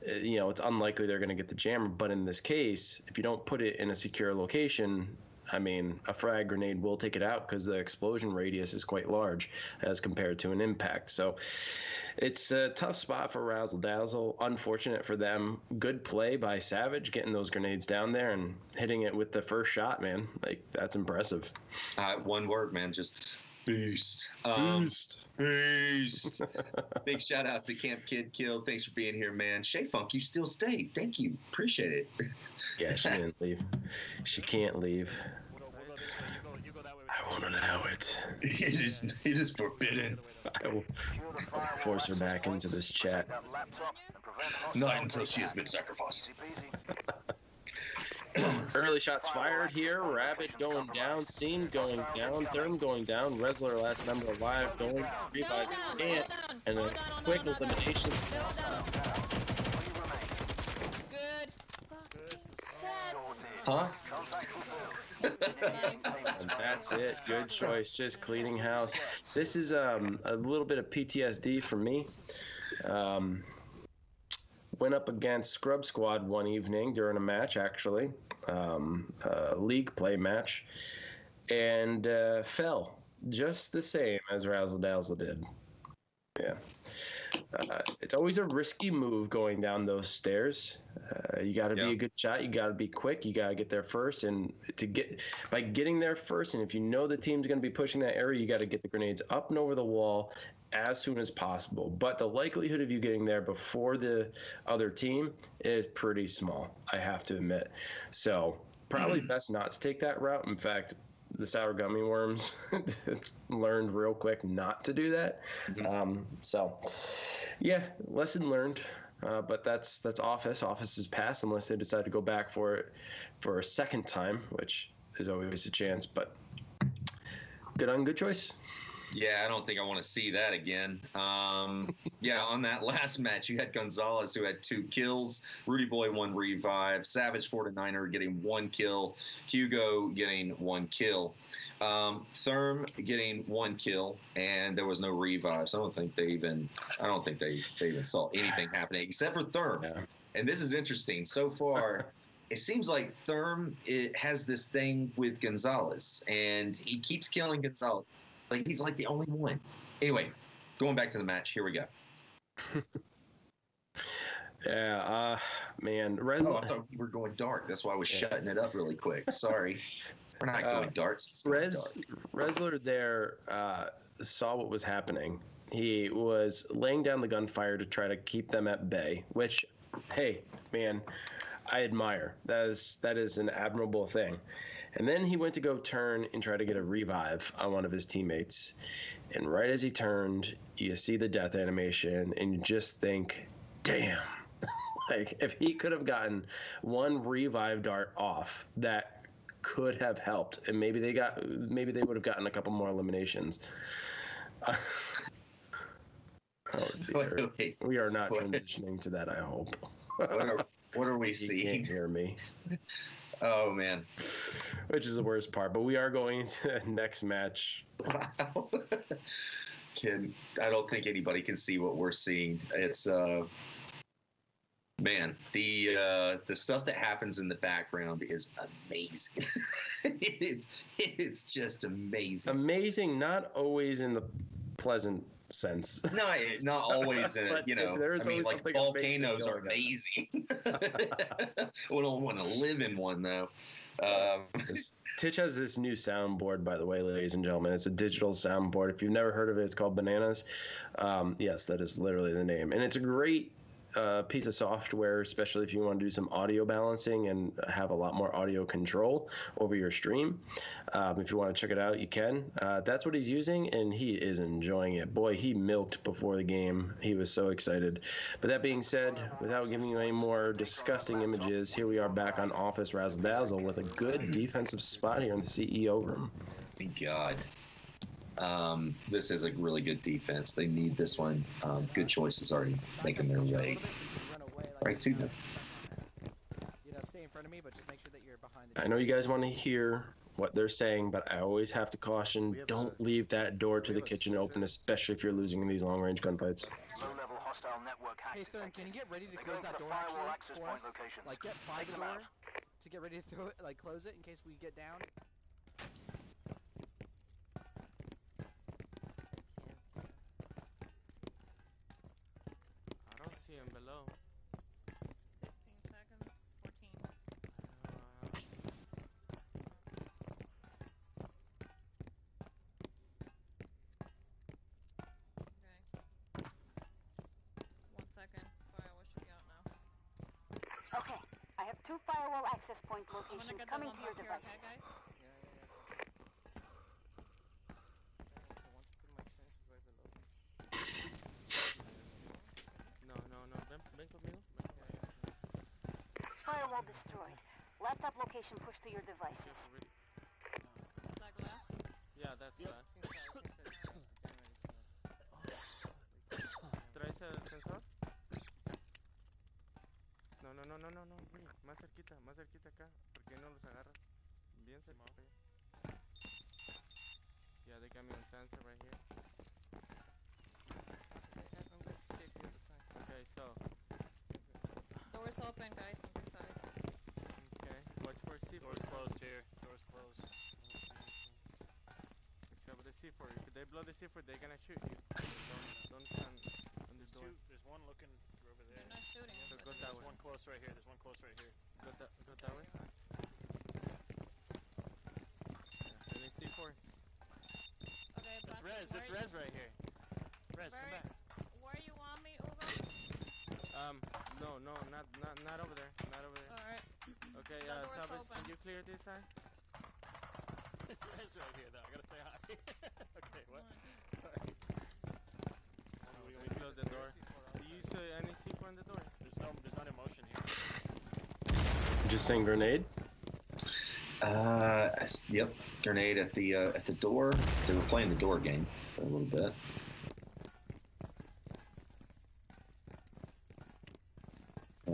You know, it's unlikely they're going to get the jammer. But in this case, if you don't put it in a secure location, I mean, a frag grenade will take it out because the explosion radius is quite large as compared to an impact. So it's a tough spot for Razzle Dazzle. Unfortunate for them. Good play by Savage, getting those grenades down there and hitting it with the first shot, man. Like, that's impressive. One word, man. Just Beast. Beast. Big shout out to Camp Kid Killed. Thanks for being here, man. Shay Funk, you still stayed. Thank you. Appreciate it. Yeah, she didn't leave. She can't leave. We'll go this way. You go that way. I won't allow it. It is forbidden. I will Secure the firewall force her access back points, into this chat. protect that laptop, and prevent hostile Not until data she has been hack. sacrificed. Easy peasy. Early shots fired here. Rabbit going down. Scene going down. Therm going down. Wrestler, last member alive, going revive and a quick elimination. Good. Huh? And that's it. Good choice. Just cleaning house. This is a little bit of PTSD for me. Went up against Scrub Squad one evening during a match, actually, a league play match, and fell just the same as Razzle Dazzle did. Yeah. It's always a risky move going down those stairs. You got to be a good shot. You got to be quick. You got to get there first, and by getting there first, and if you know the team's going to be pushing that area, you got to get the grenades up and over the wall as soon as possible. But the likelihood of you getting there before the other team is pretty small, I have to admit. So probably best not to take that route. In fact, the sour gummy worms learned real quick not to do that. So yeah, lesson learned. But that's Office. Office is passed unless they decide to go back for it for a second time, which is always a chance. But good choice. Yeah, I don't think I want to see that again. Yeah, on that last match, you had Gonzalez, who had 2 kills, Rudy Boy 1 revive, Savage 49er getting 1 kill, Hugo getting 1 kill, Therm getting 1 kill, and there was no revives. I don't think they even saw anything happening except for Therm. Yeah. And this is interesting. So far, it seems like Therm has this thing with Gonzalez, and he keeps killing Gonzalez. Like, he's like the only one. Anyway, going back to the match. Here we go. Yeah, man. I thought we were going dark. That's why I was shutting it up really quick. Sorry. We're not going dark. Wrestler there saw what was happening. He was laying down the gunfire to try to keep them at bay, which, hey, man, I admire. That is an admirable thing. And then he went to go turn and try to get a revive on one of his teammates. And right as he turned, you see the death animation, and you just think, damn. Like, if he could have gotten one revive dart off, that could have helped. And maybe they would have gotten a couple more eliminations. Oh, dear. Wait. We are not transitioning to that, I hope. What are we You seeing? can't hear me. Oh, man. Which is the worst part. But we are going into the next match. Wow. I don't think anybody can see what we're seeing. It's man, the stuff that happens in the background is amazing. It's just amazing. Amazing, not always in the pleasant sense. No, not always in it. There's always like something volcanoes amazing are amazing. We don't want to live in one though. Titch has this new soundboard, by the way, ladies and gentlemen. It's a digital soundboard. If you've never heard of it, it's called Bananas. Yes, that is literally the name. And it's a great piece of software, especially if you want to do some audio balancing and have a lot more audio control over your stream. If you want to check it out, you can. That's what he's using, and he is enjoying it. Boy, he milked before the game. He was so excited. But that being said, without giving you any more disgusting images, here we are back on Office Razzle Dazzle with a good defensive spot here in the CEO room. Thank God. This is a really good defense. They need this one. Good choices already making their way right to them. Stay in front of me, but just make sure that you're behind. I know you guys want to hear what they're saying, but I always have to caution, don't leave that door to the kitchen open, especially if you're losing in these long-range gunfights. Low-level hostile network hack Hey, Thurm, can you get ready to close that door firewall actually access for point us? locations. Like, get by Take the them door out. to get ready to throw it, like, close it in case we get down. I don't see him below. 15 seconds. 14. Okay, I have 2 firewall access point I'm gonna locations get coming the to one your back here, devices. okay, guys? No, ven conmigo. Firewall destroyed. Laptop location pushed to your devices. Is that glass? Yeah, that's glass. ¿Traes el sensor? No, Willy, más cerquita acá, porque no los agarras. Bien cerca. Yeah, they got me on sensor right here. Okay, so. Door's open, guys, on this side. Okay, watch for C4. Door's closed here. Door's closed. Watch out with the C4. If they blow the C4, they're gonna shoot you. Don't stand on the door. There's one looking over there. They're not shooting. So go that There's way. one close right here. There's one close right here. Go that way. Yeah, any C4s? Okay, That's Buffy, Rez. That's Rez right here. Rez, come back. Where you want me, Ugo? No, not over there. Not over there. Alright. Okay, The door's Salvage, open. can you clear this side? It's Rez right here, though. I gotta say hi. Okay, what? Come Sorry. We close the door. Do you see any C4 on the door? There's not emotion here. Just saying grenade. Yep. Grenade at the door. They were playing the door game for a little bit.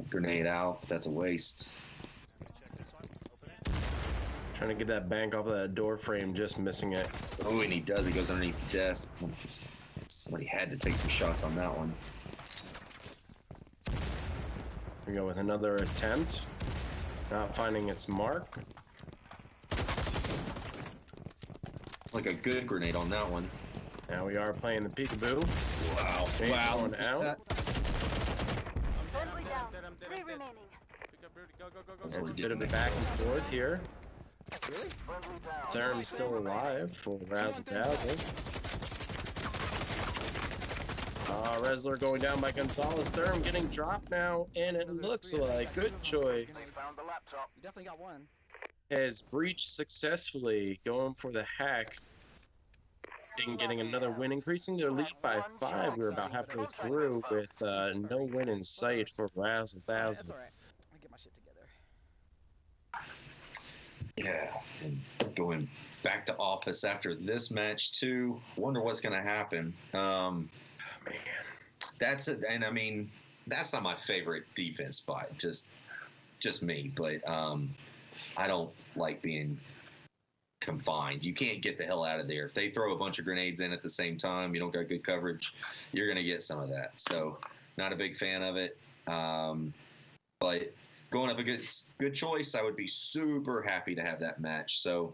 Grenade out. That's a waste. Check this one. Open it. Trying to get that bank off of that door frame, just missing it. Oh, and he does. He goes underneath the desk. Somebody had to take some shots on that one. We go with another attempt. Not finding its mark. Like a good grenade on that one. Now we are playing the peekaboo. Wow. Wow. One out. Friendly down. 3 remaining. Go. It's a bit of a back and forth here. Really? Friendly down. Therm's still alive for Razzle Dazzle. Rezler going down by Gonzalez. Therm getting dropped now, and it looks like good choice. Found the laptop. You definitely got one. Has breached successfully, going for the hack. And getting another win, increasing their lead by 5. We're about halfway through with no win in sight for Razzle That's Dazzle. alright. Let me get my shit together. Yeah. And going back to office after this match too. Wonder what's going to happen. Man. That's it. And I mean, that's not my favorite defense spot. Just me. But I don't like being confined. You can't get the hell out of there. If they throw a bunch of grenades in at the same time, you don't got good coverage, you're going to get some of that. So not a big fan of it. But going up a good choice, I would be super happy to have that match. So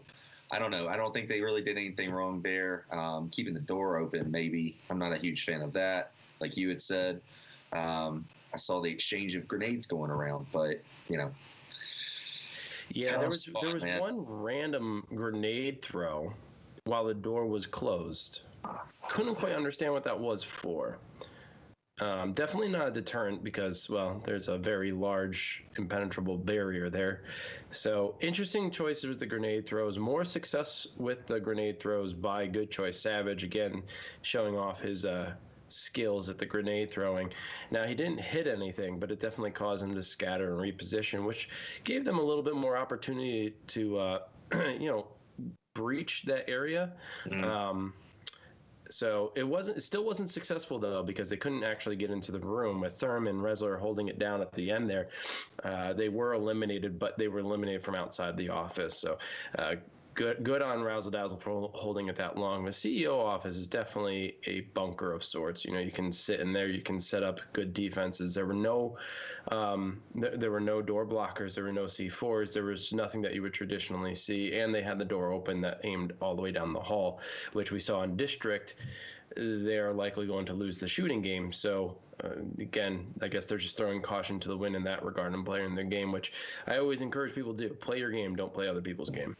I don't know. I don't think they really did anything wrong there. Keeping the door open, maybe. I'm not a huge fan of that. Like you had said, I saw the exchange of grenades going around, but Yeah, there was one random grenade throw while the door was closed. Couldn't quite understand what that was for. Definitely not a deterrent because, well, there's a very large impenetrable barrier there. So interesting choices with the grenade throws. More success with the grenade throws by Good Choice Savage, again showing off his skills at the grenade throwing. Now, he didn't hit anything, but it definitely caused him to scatter and reposition, which gave them a little bit more opportunity to breach that area. So it still wasn't successful though, because they couldn't actually get into the room with Therm and Rezler holding it down at the end there. They were eliminated, but they were eliminated from outside the office. So good on Razzle Dazzle for holding it that long. The CEO office is definitely a bunker of sorts. You can sit in there, you can set up good defenses. There were no door blockers, there were no C4s, there was nothing that you would traditionally see, and they had the door open that aimed all the way down the hall, which we saw in District. They're likely going to lose the shooting game. So again, I guess they're just throwing caution to the wind in that regard and playing their game, which I always encourage people to do. Play your game, don't play other people's game.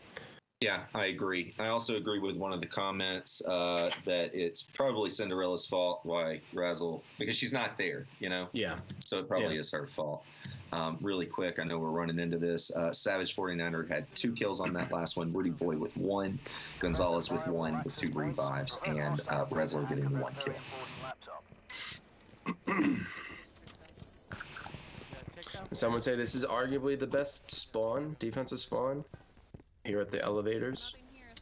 Yeah, I agree. I also agree with one of the comments that it's probably Cinderella's fault why Razzle, because she's not there, Yeah. So it probably is her fault. Really quick, I know we're running into this. Savage 49er had 2 kills on that last one. Rudy Boy with 1, Gonzalez with 1 with 2 revives, and Razzle getting 1 kill. Some would say this is arguably the best spawn, defensive spawn, here at the elevators.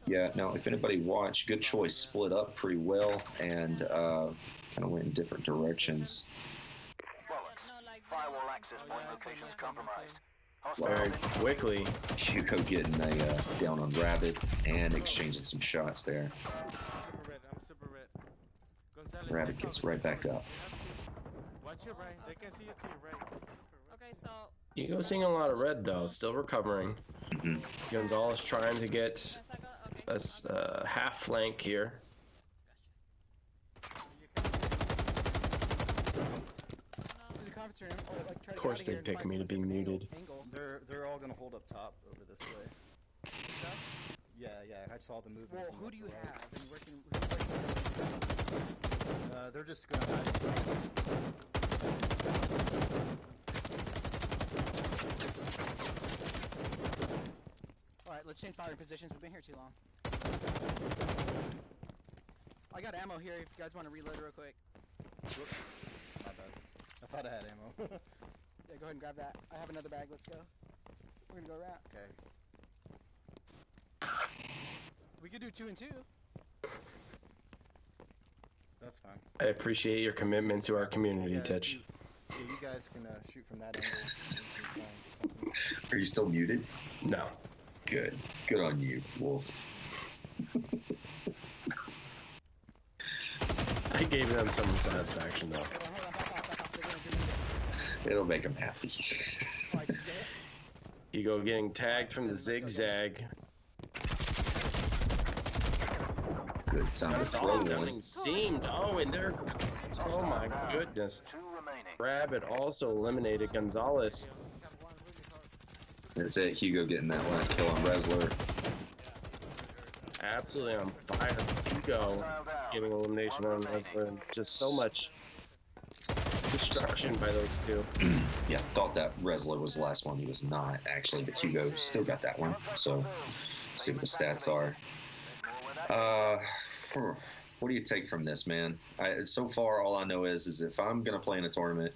Yeah, now if anybody watched, Good Choice split up pretty well and kind of went in different directions. Firewall access point locations compromised. Very quickly. Hugo getting a down on Rabbit and exchanging some shots there. Super red. I'm super red. Gonzalez, Rabbit gets right back up. Watch your right. They can see you to your right. Okay, so Hugo seeing a lot of red though, still recovering. Gonzalez trying to get a half flank here. Of course they pick me to be muted. They're all gonna hold up top over this way. Yeah, I saw the movement. Well, who do you have? And where can, they're just gonna hide. Alright, let's change firing positions. We've been here too long. I got ammo here if you guys want to reload real quick. Whoops. My bad. I thought I had ammo. Yeah, go ahead and grab that. I have another bag. Let's go. We're gonna go around. Okay. We could do 2 and 2. That's fine. I appreciate your commitment to our community, Titch. Yeah, you guys can shoot from that angle. Are you still muted? No. Good. Good on you, Wolf. I gave them some satisfaction though. It'll make them happy. Hugo getting tagged from the zigzag. Good time to throw one. Seemed. Oh, and they're. Oh my goodness. Rabbit also eliminated Gonzalez. That's it. Hugo getting that last kill on Wrestler. Absolutely on fire. Hugo getting elimination on Wrestler. Just so much destruction by those two. Yeah, thought that Wrestler was the last one. He was not, actually, but Hugo still got that one. So, see what the stats are. What do you take from this, man? So far, all I know is if I'm going to play in a tournament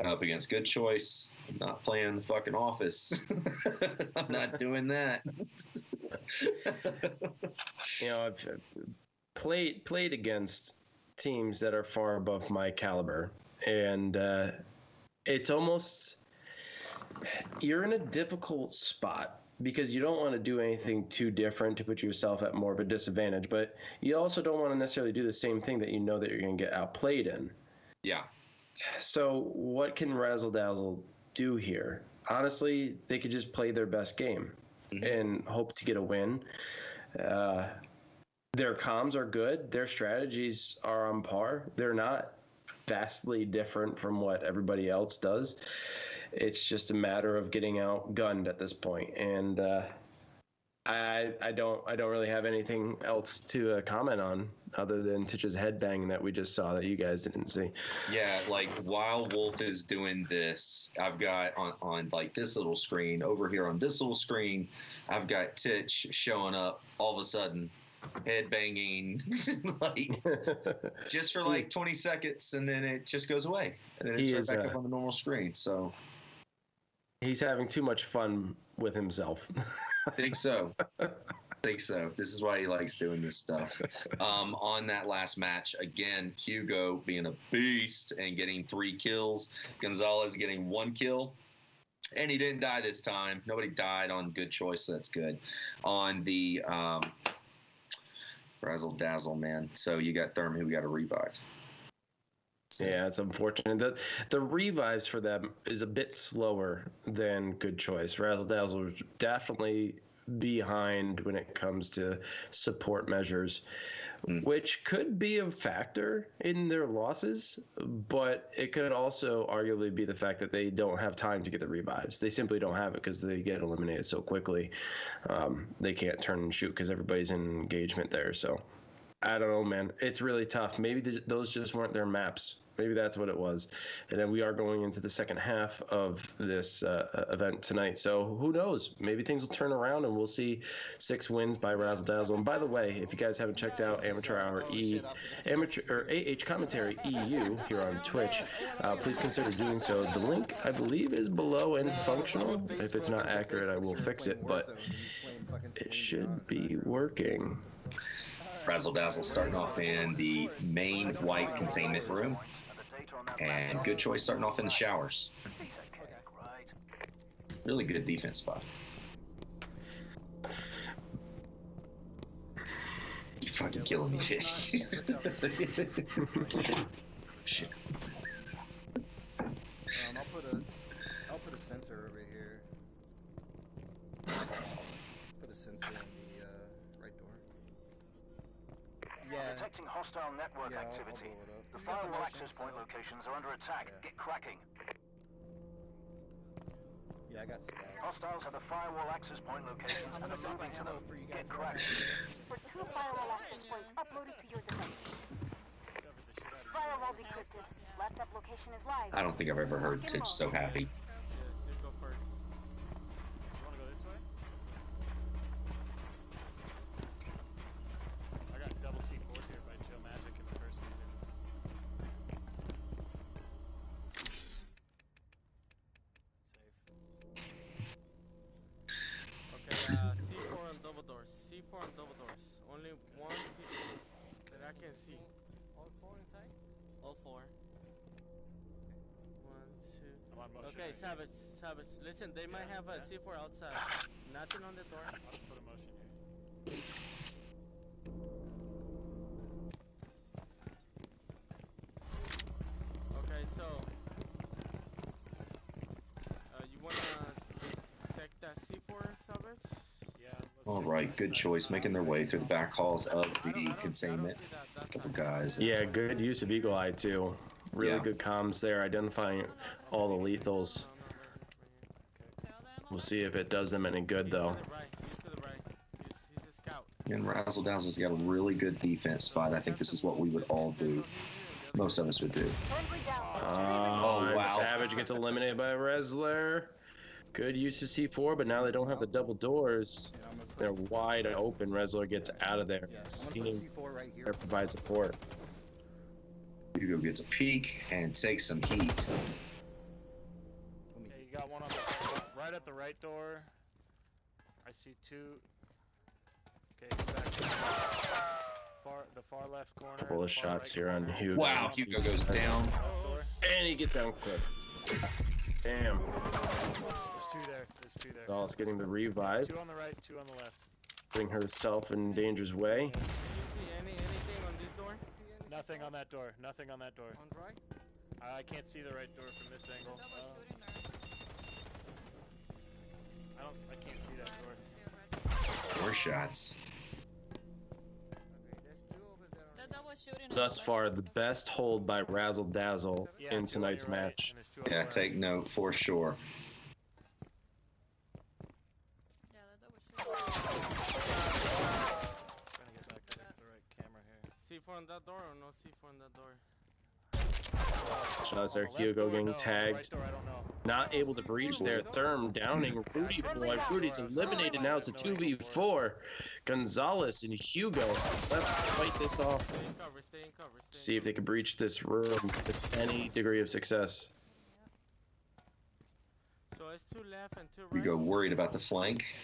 up against Good Choice, I'm not playing the fucking Office. I'm not doing that. You know, I've played against teams that are far above my caliber, and it's almost, you're in a difficult spot because you don't want to do anything too different to put yourself at more of a disadvantage, but you also don't want to necessarily do the same thing that you know that you're going to get outplayed in. Yeah. So what can Razzle Dazzle do here? Honestly, they could just play their best game and hope to get a win. Their comms are good. Their strategies are on par. They're not vastly different from what everybody else does. It's just a matter of getting outgunned at this point. And I don't really have anything else to comment on other than Titch's headbang that we just saw that you guys didn't see. Yeah, like while Wolf is doing this, I've got on like this little screen over here on this little screen, I've got Titch showing up all of a sudden, headbanging, like just for like 20 seconds, and then it just goes away, and then it's right back up on the normal screen. So he's having too much fun with himself. I think so. This is why he likes doing this stuff. On that last match, again, Hugo being a beast and getting 3 kills. Gonzalez getting 1 kill. And he didn't die this time. Nobody died on Good Choice, so that's good. On the Razzle Dazzle, man. So you got Thurman who got a revive. Yeah, it's unfortunate. The revives for them is a bit slower than Good Choice. Razzle Dazzle is definitely behind when it comes to support measures, which could be a factor in their losses, but it could also arguably be the fact that they don't have time to get the revives. They simply don't have it because they get eliminated so quickly. They can't turn and shoot because everybody's in engagement there. So I don't know, man. It's really tough. Maybe those just weren't their maps. Maybe that's what it was. And then we are going into the second half of this event tonight. So who knows? Maybe things will turn around and we'll see 6 wins by Razzle Dazzle. And by the way, if you guys haven't checked out Amateur Hour AH Commentary EU here on Twitch, please consider doing so. The link, I believe, is below and functional. If it's not accurate, I will fix it, but it should be working. Razzle Dazzle starting off in the main white containment room. And good choice starting off in the showers. Really good defense spot. You're fucking killing me, Tish. Shit. I'll put a sensor over here. Put a sensor in the right door. Yeah. Detecting hostile network activity. The firewall access point locations are under attack. Get cracking. Yeah, I got scouts. Hostiles have the firewall access point locations and are moving to them. Get cracking. For 2 firewall access points uploaded to your devices. Firewall decrypted. Laptop location is live. I don't think I've ever heard Tish so happy. Yes, you go first. You wanna go this way? I got double C4 here by Joe Magic in the first season. Okay, C4 on double doors. C4 on double doors. Only one C4 that I can see. All 4 inside? All 4. 1, 2. I'm on motion. Okay, right Savage. Listen, they might have a C4 outside. Nothing on the door. here. I'll just put a motion here. Okay, so you wanna take that C4, Savage? Yeah. All right, good choice. Making their way through the back halls of the containment. Couple guys. Yeah, good use of Eagle Eye, too. Really good comms there, identifying all the lethals. We'll see if it does them any good, though. He's to the right. He's a scout. And Razzle Dazzle's got a really good defense spot. I think this is what we would all do. Most of us would do. Oh, wow. Savage gets eliminated by Rezler. Good use of C4, but now they don't have the double doors. Yeah, I'm gonna put, They're wide open. Rezler gets out of there. yeah, I'm gonna Seeing put C4 right here. provides support. Hugo gets a peek and takes some heat. Okay, you got one on the right at the right door. I see 2. Okay, back the far left corner. Couple of far shots right here on corner. Hugo. Wow, Hugo goes down. Left door. And he gets down quick. Damn. There's 2 there. There's 2 there. Dallas getting the revive, 2 on the right, 2 on the left. putting herself in danger's way. Do you see anything on this door? Nothing on that door. Nothing on that door. On the right? I can't see the right door from this angle. I can't see that door. 4 shots. Thus far, the best hold by Razzle Dazzle Yeah, in 2 on tonight's your right, match. and there's 2 on Yeah, the left. take note for sure. Yeah, that double shoot. Trying to get back to the right camera here. C4 on that door or no C4 on that door? Shots there, On the left Hugo door, getting no. On the tagged. right door, I don't know. Not able to breach there. Therm downing Rudy boy. Rudy's eliminated now. It's a 2v4. Gonzalez and Hugo left to fight this off. Stay in cover, stay in cover. Stay See if they can breach this room with any degree of success. So it's 2 left and 2 right. Hugo worried about the flank.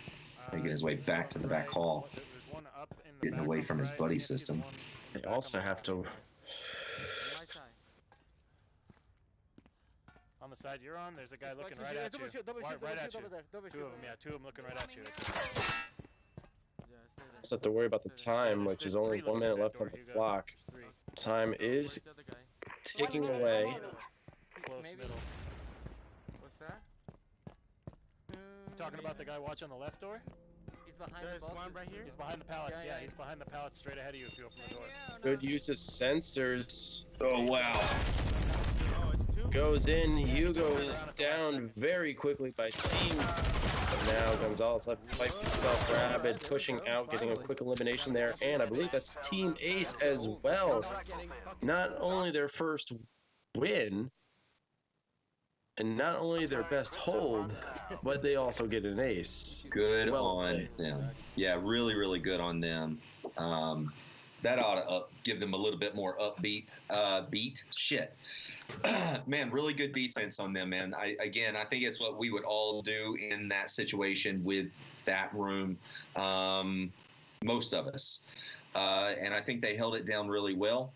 Making his way There's back one to on the back right. hall. There's one up in the Getting back away on from the his right. buddy I can't see the system. one They back also on the have right. to. On my side. On the side you're on, there's a guy Just looking watch right it. at Double you. shoot, double Right- shoot, right double at shoot you. over there, double 2 shoot of them, over yeah, 2 of them looking right at you. Yeah, stay there. Just have to worry about the time, There's- which is there's only 3 1 looking minute at that left door, on the Hugo. clock. There's 3. Time So is where's the other guy? ticking 1 minute away. remaining. Close Maybe. middle. What's that? Talking about the guy watching the left door? He's behind the one right here. He's behind the pallets, Yeah, yeah, yeah. he's behind the pallets straight ahead of you if you open the door. Good use of sensors. Oh, wow. Oh, it's 2. Goes in. Hugo is down very quickly by seeing. But now Gonzalez had to fight for himself. Rabid pushing out, getting a quick elimination there. And I believe that's Team Ace as well. Not only their first win. And not only their best hold, but they also get an ace. Good on them. Yeah, really, really good on them. That ought to give them a little bit more upbeat beat. Shit. Man, really good defense on them, man. I think it's what we would all do in that situation with that room, most of us. And I think they held it down really well.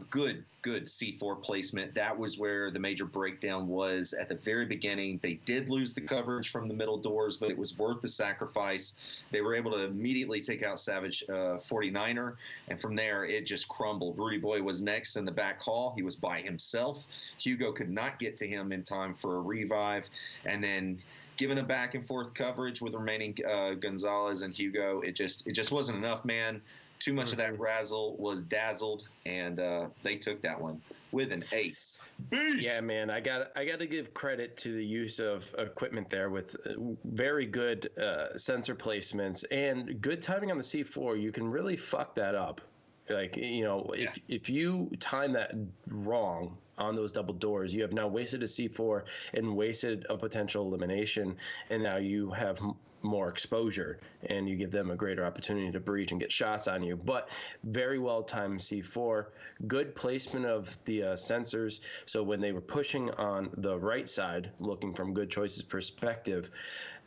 Good C4 placement. That was where the major breakdown was at the very beginning. They did lose the coverage from the middle doors, but it was worth the sacrifice. They were able to immediately take out Savage 49er, and from there it just crumbled. Rudy Boy was next in the back hall. He was by himself. Hugo could not get to him in time for a revive, and then given a back and forth coverage with remaining Gonzalez and Hugo, it just wasn't enough, man. Too much of that Razzle was dazzled, and they took that one with an ace. Beast! Yeah, man, I got to give credit to the use of equipment there with very good sensor placements and good timing on the C4. You can really fuck that up. Like, you know, if you time that wrong on those double doors, you have now wasted a C4 and wasted a potential elimination, and now you have more exposure, and you give them a greater opportunity to breach and get shots on you. But very well timed C4, good placement of the sensors. So when they were pushing on the right side, looking from Good Choice's perspective,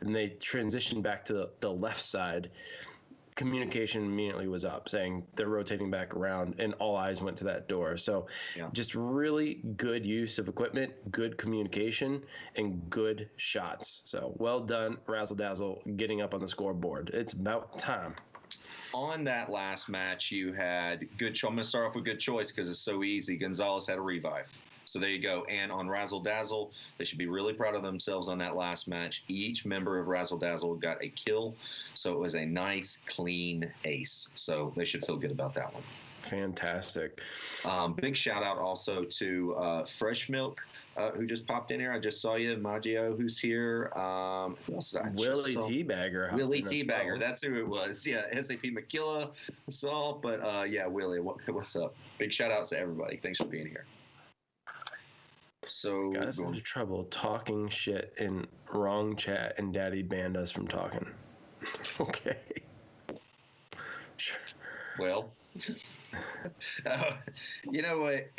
and they transitioned back to the left side, communication immediately was up, saying they're rotating back around, and all eyes went to that door. So just really good use of equipment, good communication, and good shots. So well done, Razzle Dazzle, getting up on the scoreboard. It's about time. On that last match, you had good choice. I'm going to start off with Good Choice because it's so easy. Gonzalez had a revive. So there you go. And on Razzle Dazzle, they should be really proud of themselves on that last match. Each member of Razzle Dazzle got a kill. So it was a nice, clean ace. So they should feel good about that one. Fantastic. Big shout out also to Fresh Milk, who just popped in here. I just saw you. Maggio, who's here. Who else did I Willie Teabagger. Willie Teabagger. That's who it was. Yeah, SAP McKilla saw. But yeah, Willie, what's up? Big shout out to everybody. Thanks for being here. So got us into trouble talking shit in wrong chat, and Daddy banned us from talking. Okay. Sure. Well, you know what?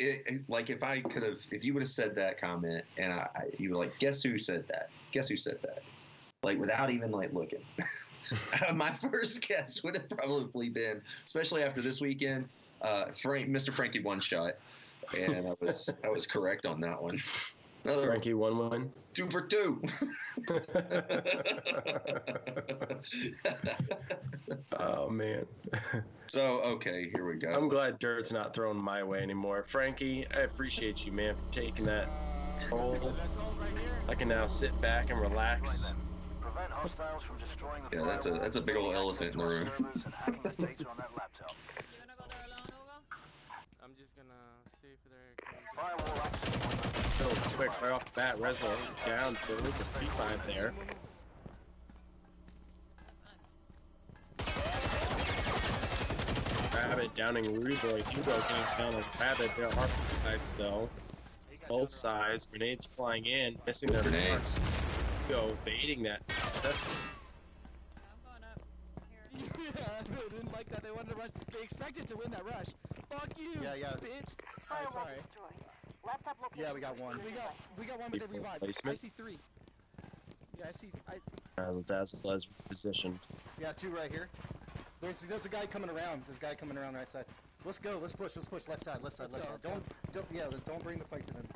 Like if you would have said that comment, and you were like, guess who said that? Guess who said that? Like without even like looking. My first guess would have probably been, especially after this weekend, Mr. Frankie One Shot. And I was correct on that one. Frankie 1-1. 2 for 2. Oh man. So okay, here we go. I'm glad dirt's not thrown my way anymore. Frankie, I appreciate you, man, for taking that hold. I can now sit back and relax. Prevent hostiles from destroying the that's a big old elephant in the room. and hacking the data on that laptop. I'm just gonna see if they're Firewall access. So quick, right off the bat, Razzle down, so there's a P5 there. Rabbit downing Rudy Boy. Hugo getting down on Rabbit. There are P5s though. Both sides. Grenades flying in, missing their grenades. Hugo baiting that successfully. Yeah, they didn't like that. They wanted to rush. They expected to win that rush. Fuck you, bitch. Firewall Sorry. destroyed. Laptop location. Yeah, we got one. We got one, but they revived. Placement. I see 3. Yeah, I see. Razzle Dazzle has positioned. Yeah, 2 right here. There's a guy coming around. There's a guy coming around right side. Let's go. Let's push. Left side. Left side. Don't bring the fight to them.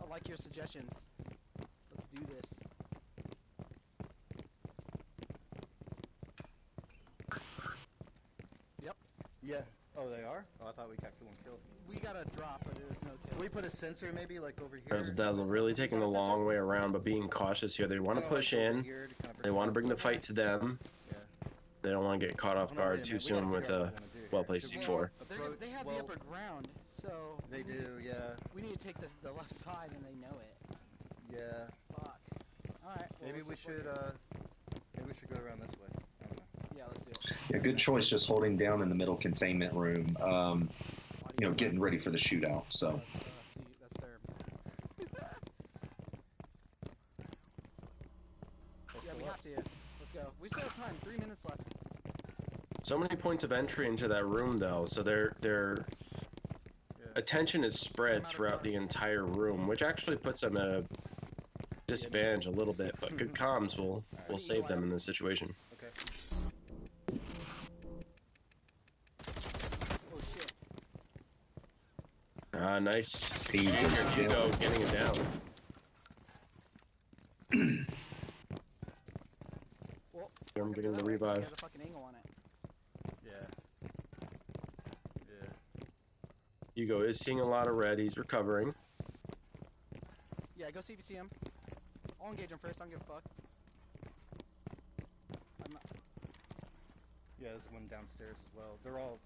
I like your suggestions. Let's do this. Yep. Yeah. Oh, they are? Oh, I thought we got one killed. We got a drop, but there was no kill. Can we put a sensor maybe like over here? Razzle Dazzle really taking the long way around, but being cautious here. They want to push in. They want to bring the fight to them. They don't want to get caught off guard too soon with a well-placed C4. They have the upper ground, so... They do, yeah. We need to take the left side, and they know it. Yeah. Fuck. Alright. Maybe we should go around this way. I don't know. Yeah, let's do it. Yeah, good choice. Just holding down in the middle containment room. Getting ready for the shootout. So. That's their. Yeah, we have to. Let's go. We still have time. 3 minutes left. So many points of entry into that room, though, so their attention is spread throughout the entire room, which actually puts them at a disadvantage a little bit. But good comms will save them in this situation. Okay. Oh shit. Nice. See, Hugo getting it down. Well, I'm getting the He revive. has a fucking angle on it. Yeah. Hugo is seeing a lot of red. He's recovering. Yeah, go see if you see him. I'll engage him first. I don't give a fuck. I'm not. Yeah, there's one downstairs as well. They're all.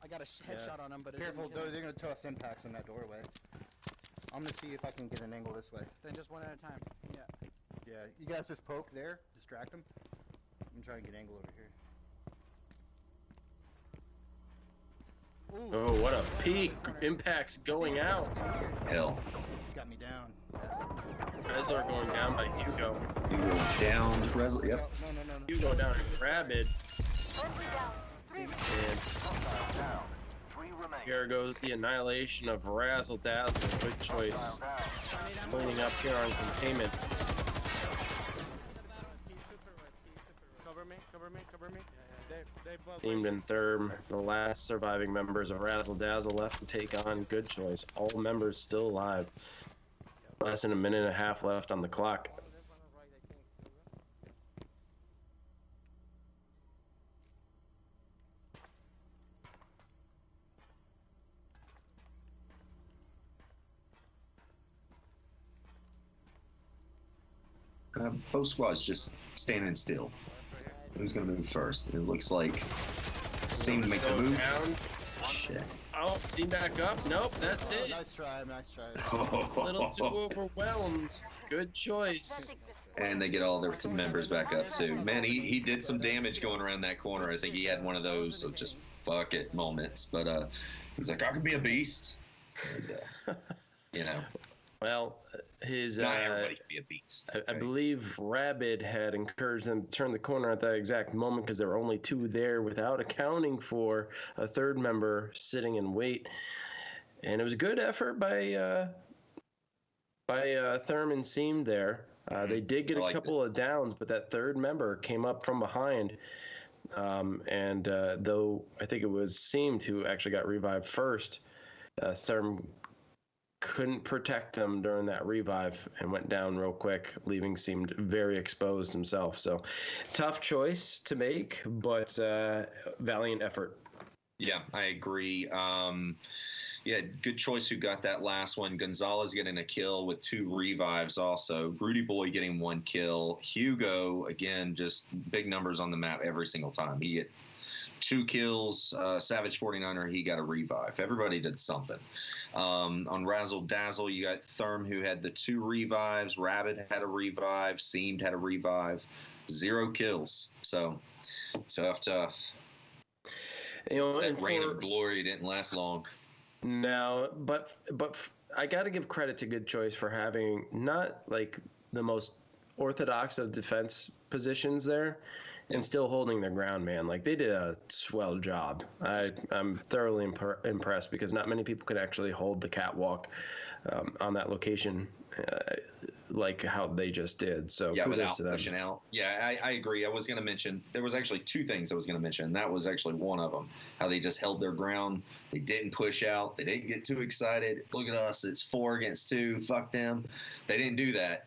I got a headshot on him, but it Careful, didn't kill him. they're gonna toss impacts in that doorway. I'm gonna see if I can get an angle this way. Then just one at a time. Yeah. Yeah, you guys just poke there, distract them. I'm trying to get angle over here. Oh, what a peak! Impacts going out. Hell. Got me down. Razzle going down by Hugo. Hugo down. Razzle. Yep. No. Hugo down and Rabid. And here goes the annihilation of Razzle Dazzle. Good choice. Cleaning up here on containment. Cover me. They both. Teamed in third. The last surviving members of Razzle Dazzle left to take on Good Choice. All members still alive. Less than a minute and a half left on the clock. Both squads just standing still. Who's gonna move first? It looks like Seam to make the move. Down. Shit. Oh, Seam back up. Nope, that's it. Nice try. A little too overwhelmed. Good choice. And they get all their members back up too. Man, he did some damage going around that corner. I think he had one of those of just fuck it moments. But he's like, I could be a beast. And, Well, his not everybody can be a beast. I believe Rabid had encouraged them to turn the corner at that exact moment because there were only two there without accounting for a third member sitting in wait. And it was a good effort by Therm and Seam there. They did get a couple of downs, but that third member came up from behind. And though I think it was Seam who actually got revived first, Therm couldn't protect them during that revive and went down real quick, leaving Seemed very exposed himself. So tough choice to make, but valiant effort. Yeah, I agree. Yeah, good choice who got that last one. Gonzalez getting a kill with 2 revives also. Rudy Boy getting 1 kill. Hugo, again, just big numbers on the map every single time. He get 2 kills. Savage 49er, he got a revive. Everybody did something. On Razzle Dazzle, you got Therm, who had the 2 revives. Rabbit had a revive. Seamed had a revive. 0 kills. So, tough. That reign of glory didn't last long. No, but I got to give credit to Good Choice for having not like the most orthodox of defense positions there, and still holding their ground, man. Like they did a swell job. I'm thoroughly impressed because not many people could actually hold the catwalk on that location like how they just did. So yeah, kudos without to them. pushing out. Yeah, I agree. I was going to mention, there was actually 2 things I was going to mention. That was actually one of them, how they just held their ground. They didn't push out. They didn't get too excited. Look at us. It's 4 against 2. Fuck them. They didn't do that.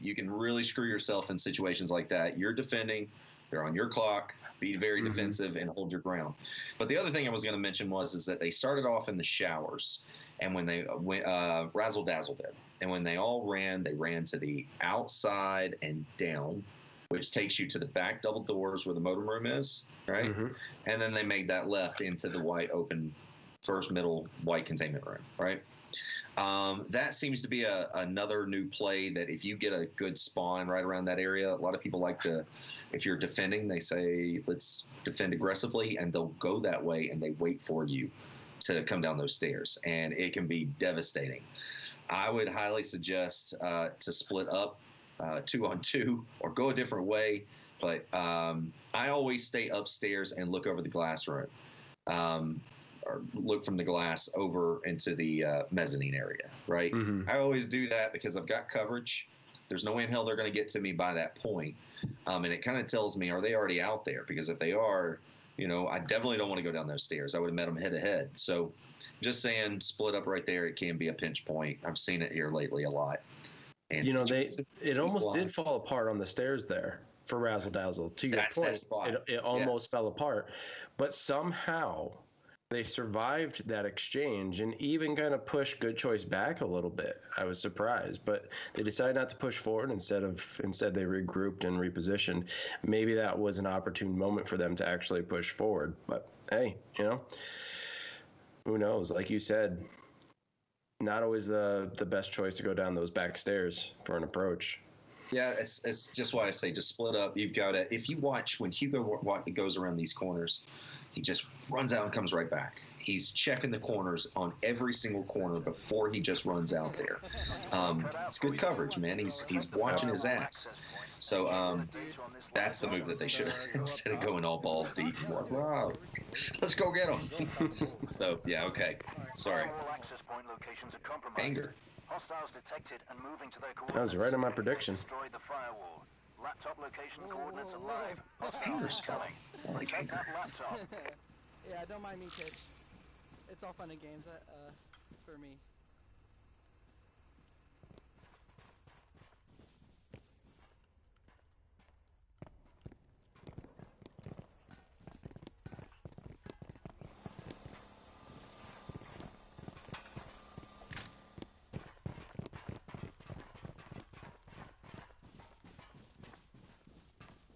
You can really screw yourself in situations like that. You're defending. They're on your clock. Be very defensive and hold your ground. But the other thing I was going to mention is that they started off in the showers. And when they went, Razzle Dazzle did. And when they all ran, they ran to the outside and down, which takes you to the back double doors where the modem room is, right? And then they made that left into the white open first middle white containment room, right? That seems to be another new play that if you get a good spawn right around that area, a lot of people like to, if you're defending, they say, let's defend aggressively, and they'll go that way and they wait for you to come down those stairs, and it can be devastating. I would highly suggest to split up 2-on-2 or go a different way, but I always stay upstairs and look over the glass room. Or look from the glass over into the mezzanine area, right? Mm-hmm. I always do that because I've got coverage. There's no way in hell they're going to get to me by that point. And it kind of tells me, are they already out there? Because if they are, you know, I definitely don't want to go down those stairs. I would have met them head to head. So just saying, split up right there. It can be a pinch point. I've seen it here lately a lot. And you know, it almost did fall apart on the stairs there for Razzle Dazzle. To your point, it almost fell apart. But somehow they survived that exchange and even kind of pushed Good Choice back a little bit. I was surprised, but they decided not to push forward. Instead they regrouped and repositioned. Maybe that was an opportune moment for them to actually push forward. But hey, you know, who knows? Like you said, not always the best choice to go down those back stairs for an approach. Yeah, it's just why I say just split up. You've got to, if you watch when Hugo goes around these corners, he just runs out and comes right back. He's checking the corners on every single corner before he just runs out there. It's good coverage, man. He's watching his ass. So that's the move that they should have, instead of going all balls deep. Like, wow, let's go get him. So, yeah, okay. Sorry. Anger. Hostiles detected and moving to their coordinates. That was right on my prediction. Destroy the firewall. Laptop location coordinates are live. Hostiles coming. Check that laptop. Yeah, don't mind me, Pitch. It's all fun and games for me.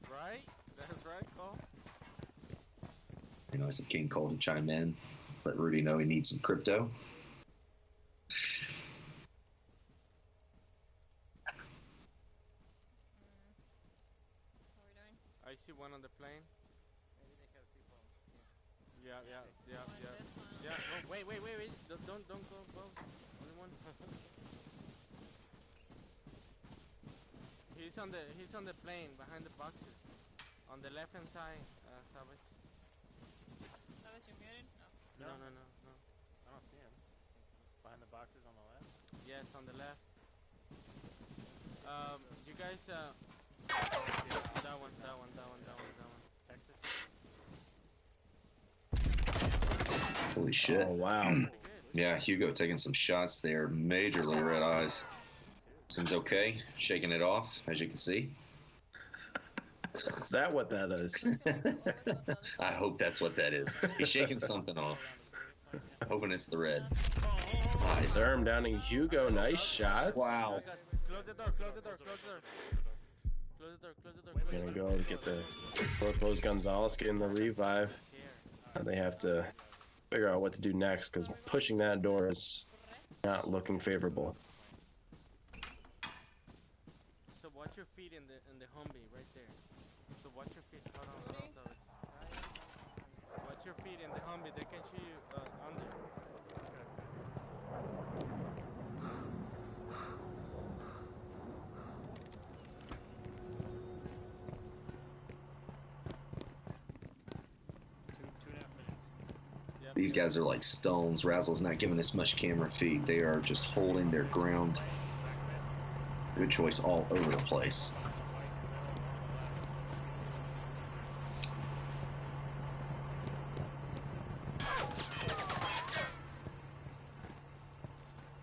Right? That's right, Cole. You know, it's a King Cole to chime in. Let Rudy know he needs some crypto. What are we doing? I see one on the plane. Maybe they have C-phone. Yeah. Going this one. Yeah. Oh, wait. Don't go both. Only one. He's on the plane behind the boxes. On the left hand side, Savage. Savage, you're muted? No. No. I don't see him. Behind the boxes on the left? Yes, on the left. You guys, that one. Texas. Holy shit. Oh, wow. Pretty good. Yeah, Hugo taking some shots there. Majorly red eyes. Seems okay. Shaking it off, as you can see. Is that what that is? I hope that's what that is. He's shaking something off. Hoping it's the red. Nice. Zerm downing Hugo. Nice shots. Wow. Close the door. Gonna go and get the foreclosed Gonzalez, getting the revive. And they have to figure out what to do next because pushing that door is not looking favorable. So watch your feet in the Humvee right there. So watch your feet. Hold on. Watch your feet in the Humvee. They can shoot you under. Two and a half minutes. Yep. These guys are like stones. Razzle's not giving us much camera feed. They are just holding their ground. Good choice all over the place.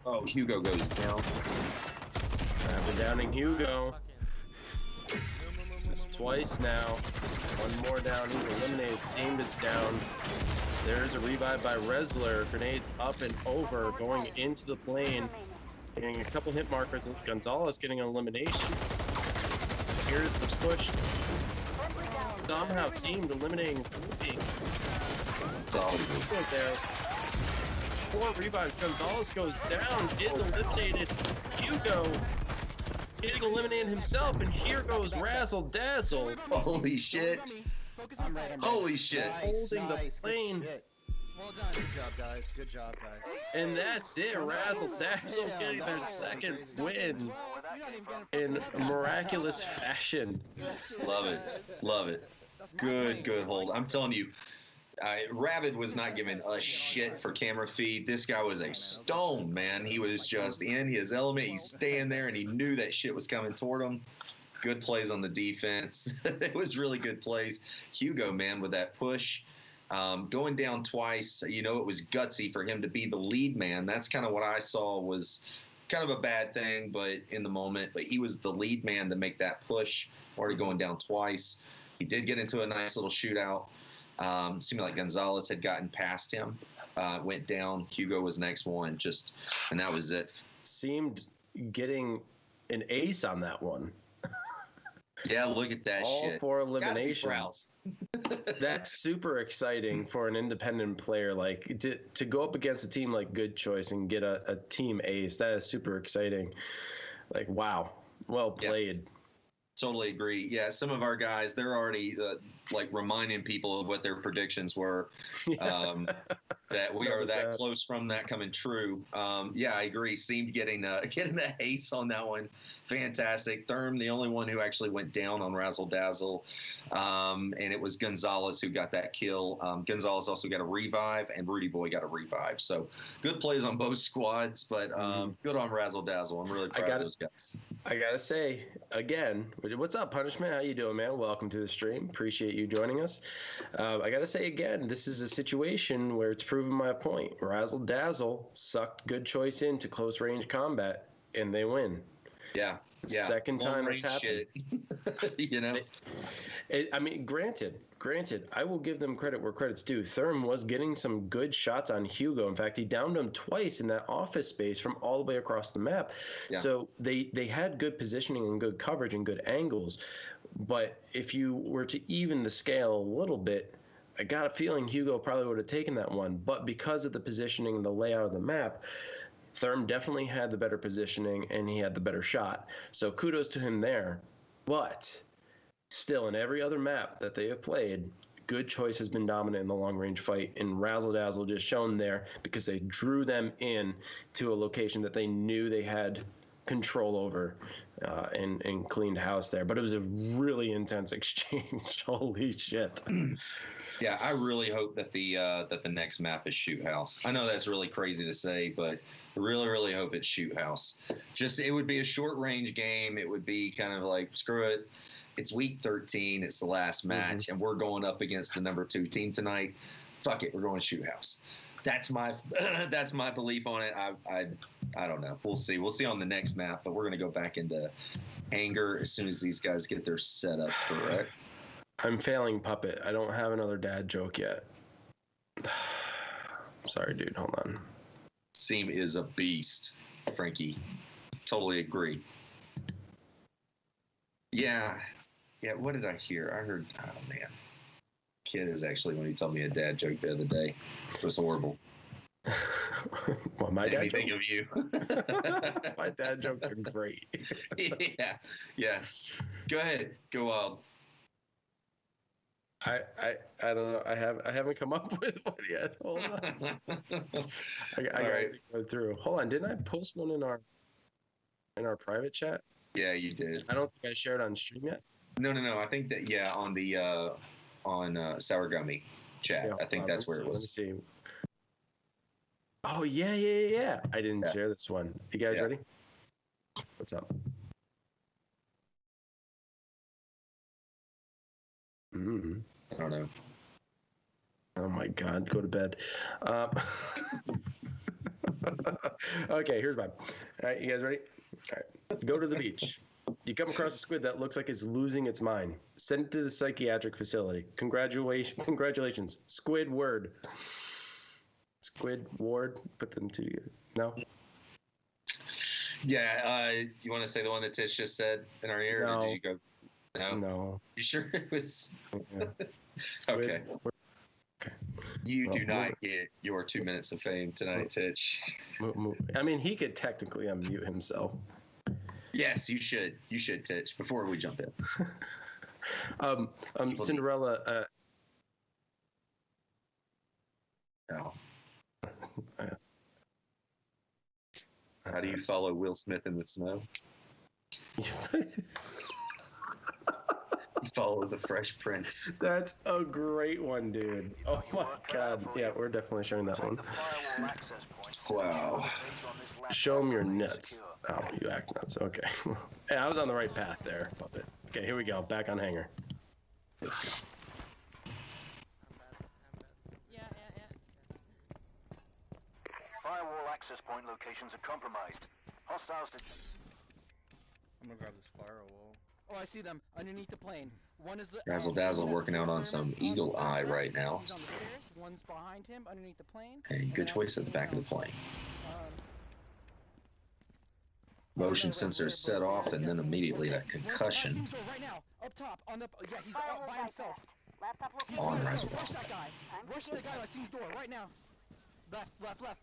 Oh, Hugo goes down. We're downing Hugo. It's twice now. One more down. He's eliminated. Seamed is down. There's a revive by Resler. Grenades up and over, going into the plane. Getting a couple hit markers. Gonzalez getting an elimination. Here's the push. Somehow Seamed eliminating Ruby. Gonzalez. There. 4 revives. Gonzalez goes down, is eliminated. Hugo getting eliminated himself, and here goes Razzle Dazzle. Holy shit. Focus on fire. Holy shit. Holding the plane. Good shit. Well done. Good job, guys. Good job, guys. And that's it. Razzle Dazzle Damn, getting that their was second crazy. win You're not even gonna in miraculous fashion. Love it. Love it. Good hold. I'm telling you, Rabbit was not giving a shit for camera feed. This guy was a stone, man. He was just in his element. He's staying there, and he knew that shit was coming toward him. Good plays on the defense. It was really good plays. Hugo, man, with that push. Going down twice, it was gutsy for him to be the lead man. That's kind of what I saw was kind of a bad thing, but in the moment. But he was the lead man to make that push, already going down twice. He did get into a nice little shootout. Seemed like Gonzalez had gotten past him, went down. Hugo was next one, and that was it. Seemed getting an ace on that one. Yeah, look at that All shit. 4 eliminations. That's super exciting for an independent player. Like to go up against a team like Good Choice and get a team ace. That is super exciting. Like, wow, well played. Yeah. Totally agree. Yeah, some of our guys, they're already reminding people of what their predictions were. That we are that close from that coming true. Yeah, I agree. Seemed getting an ace on that one. Fantastic. Therm, the only one who actually went down on Razzle Dazzle. And it was Gonzalez who got that kill. Gonzalez also got a revive, and Rudy Boy got a revive. So good plays on both squads, but good on Razzle Dazzle. I'm really proud of those guys. I gotta say, again, what's up, Punishment? How you doing, man? Welcome to the stream. Appreciate you joining us. I gotta say again, this is a situation where it's proven my point. Razzle Dazzle sucked Good Choice into close range combat, and they win. Yeah. Second time it's happened. I mean, granted, I will give them credit where credit's due. Therm was getting some good shots on Hugo. In fact, he downed him twice in that office space from all the way across the map. Yeah. So they had good positioning and good coverage and good angles. But if you were to even the scale a little bit, I got a feeling Hugo probably would have taken that one. But because of the positioning and the layout of the map, Therm definitely had the better positioning, and he had the better shot. So kudos to him there. But still, in every other map that they have played, Good Choice has been dominant in the long-range fight, and Razzle Dazzle just shown there because they drew them in to a location that they knew they had control over and cleaned house there. But it was a really intense exchange. Holy shit. Yeah, I really hope that the next map is Shoot House. I know that's really crazy to say, but I really, really hope it's Shoot House. It would be a short range game. It would be kind of like, screw it. It's week 13. It's the last match, and we're going up against the number 2 team tonight. Fuck it, we're going to Shoot House. That's my belief on it. I don't know. We'll see. We'll see on the next map, but we're going to go back into anger as soon as these guys get their setup correct. I'm failing Puppet. I don't have another dad joke yet. Sorry, dude. Hold on. Seam is a beast, Frankie. Totally agree. Yeah. What did I hear? I heard. Oh man, kid is actually when he told me a dad joke the other day. It was horrible. Well, my dad think of you. My dad jokes are great. Yeah. Go ahead. Go wild. I don't know. I haven't come up with one yet. Hold on. I gotta go through. Hold on. Didn't I post one in our private chat? Yeah, you did. I don't think I shared on stream yet. No. I think that on the Sour Gummy chat. Yeah, I think that's where it was. Let me see. Oh yeah. I didn't share this one. You guys ready? What's up? I don't know. Oh my God, go to bed. Okay, here's mine. All right, you guys ready? All right, go to the beach. You come across a squid that looks like it's losing its mind. Send it to the psychiatric facility. Congratulations. Squidward. Squidward. Put them together. No? Yeah, you want to say the one that Tish just said in our ear? No. Or did you go? No. No. You sure it was? Yeah. Okay. Okay. You do not get your 2 minutes of fame tonight, Titch. I mean, he could technically unmute himself. Yes, you should. You should, Titch, before we jump in. Cinderella. Oh. How do you follow Will Smith in the snow? You follow the Fresh Prince. That's a great one, dude. Oh my god. Yeah, we're definitely showing that one. Wow. Show them your nuts. Oh, you act nuts. Okay. Hey, I was on the right path there. Okay, here we go. Back on hangar. Yeah. Firewall access point locations are compromised. Hostiles to... I'm gonna grab this firewall. Oh, I see them underneath the plane. One is Razzle Dazzle working out on some eagle eye right now. He's on the stairs. One's behind him underneath the plane. Hey, good choice at the back of the plane. Motion sensor is set off, and then immediately that concussion Right now, up top, on the he's up by himself. on Razzle Rush Dazzle. that guy. Rush the guy by C's door right now. Left.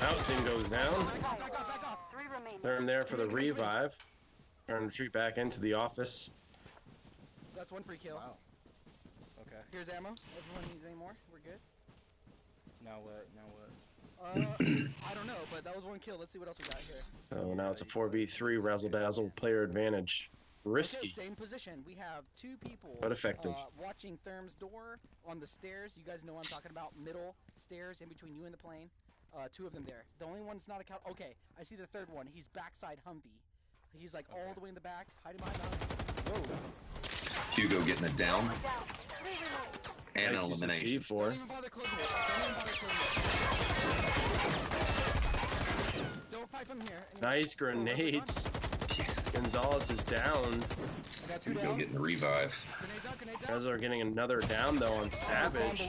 Housing goes down. Back off. 3 remaining. They're in there for the revive. Trying to retreat back into the office. That's one free kill. Wow. Okay. Here's ammo. Everyone needs any more? We're good. Now what? I don't know, but that was one kill. Let's see what else we got here. So now it's a 4v3 Razzle Dazzle player advantage. Risky. Okay, same position. We have 2 people. But effective. Watching Therm's door on the stairs. You guys know what I'm talking about. Middle stairs in between you and the plane. 2 of them there. The only one's not a okay, I see the third one. He's backside Humvee. He's like all the way in the back, hiding behind the Humvee. Whoa. Hugo getting it down. And an Nice use of elimination. C4. Don't even bother closing it. Don't fight from here. Nice grenades. Gonzalez is down. I got 2 Hugo down. getting the revive. Grenades out. Guys are getting another down though on Savage.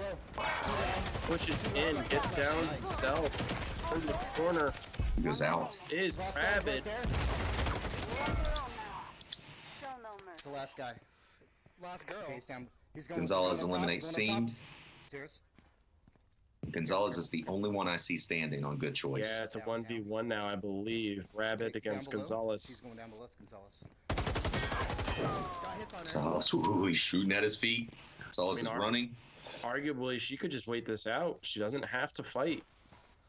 Pushes in, gets down himself. From the corner He goes out. is Rabbit. It's the last guy. Last girl. Okay, he's down. He's going. Gonzalez going up top, eliminates going up top. Seamed. Stairs. Gonzalez is the only one I see standing on good choice. Yeah, it's a 1v1 now, I believe. Rabbit Okay, against down below. He's Gonzalez. going down below. It's Gonzalez. Got hits on her. Gonzalez, ooh, he's shooting at his feet. Gonzalez I mean, is running. Arguably, she could just wait this out. She doesn't have to fight.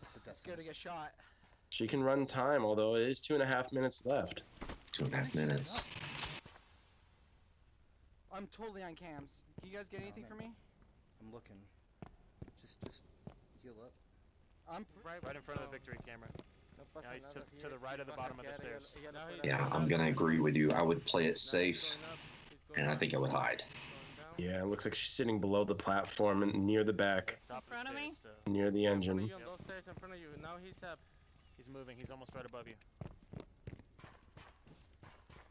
It's a death Scared to get shot. She can run time, although it is 2.5 minutes left. 2.5 minutes. I'm totally on cams. Can you guys get anything man. for me? I'm looking. Just heal up. I'm Right in front of the victory camera. Yeah, he's to the right of the bottom of the stairs. Yeah, I'm going to agree with you. I would play it safe, and I think I would hide. Yeah, it looks like she's sitting below the platform and near the back, In front of me? near the engine. Those stairs in front of you. Now he's up. He's moving. He's almost right above you.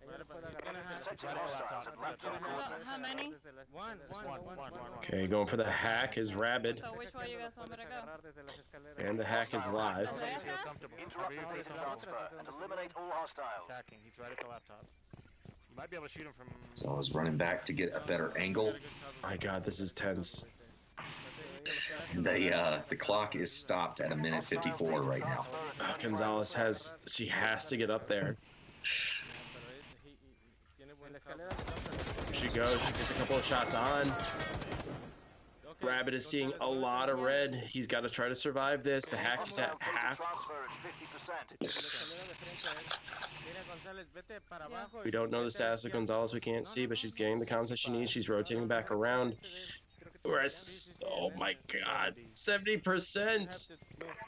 Right above. He's gonna have. Protect your Right at the hostiles laptop. and laptop coordinates. How many? One. Okay, going for the hack is Rabbit, So which way you guys want me to go? and the hack is live. The Feel warehouse? comfortable. Interrupt the data transfer and eliminate all hostiles. He's hacking. He's right at the laptop. You might be able to shoot him from. Gonzalez running back to get a better angle. My God, this is tense. The clock is stopped at 1:54 right now. Gonzalez she has to get up there. Here she goes. She gets a couple of shots on. Rabbit is seeing a lot of red. He's got to try to survive this. The hack is at half. Transfer at 50%. We don't know the status of Gonzalez. We can't see, but she's getting the comms that she needs. She's rotating back around. We're at, oh my God, 70%.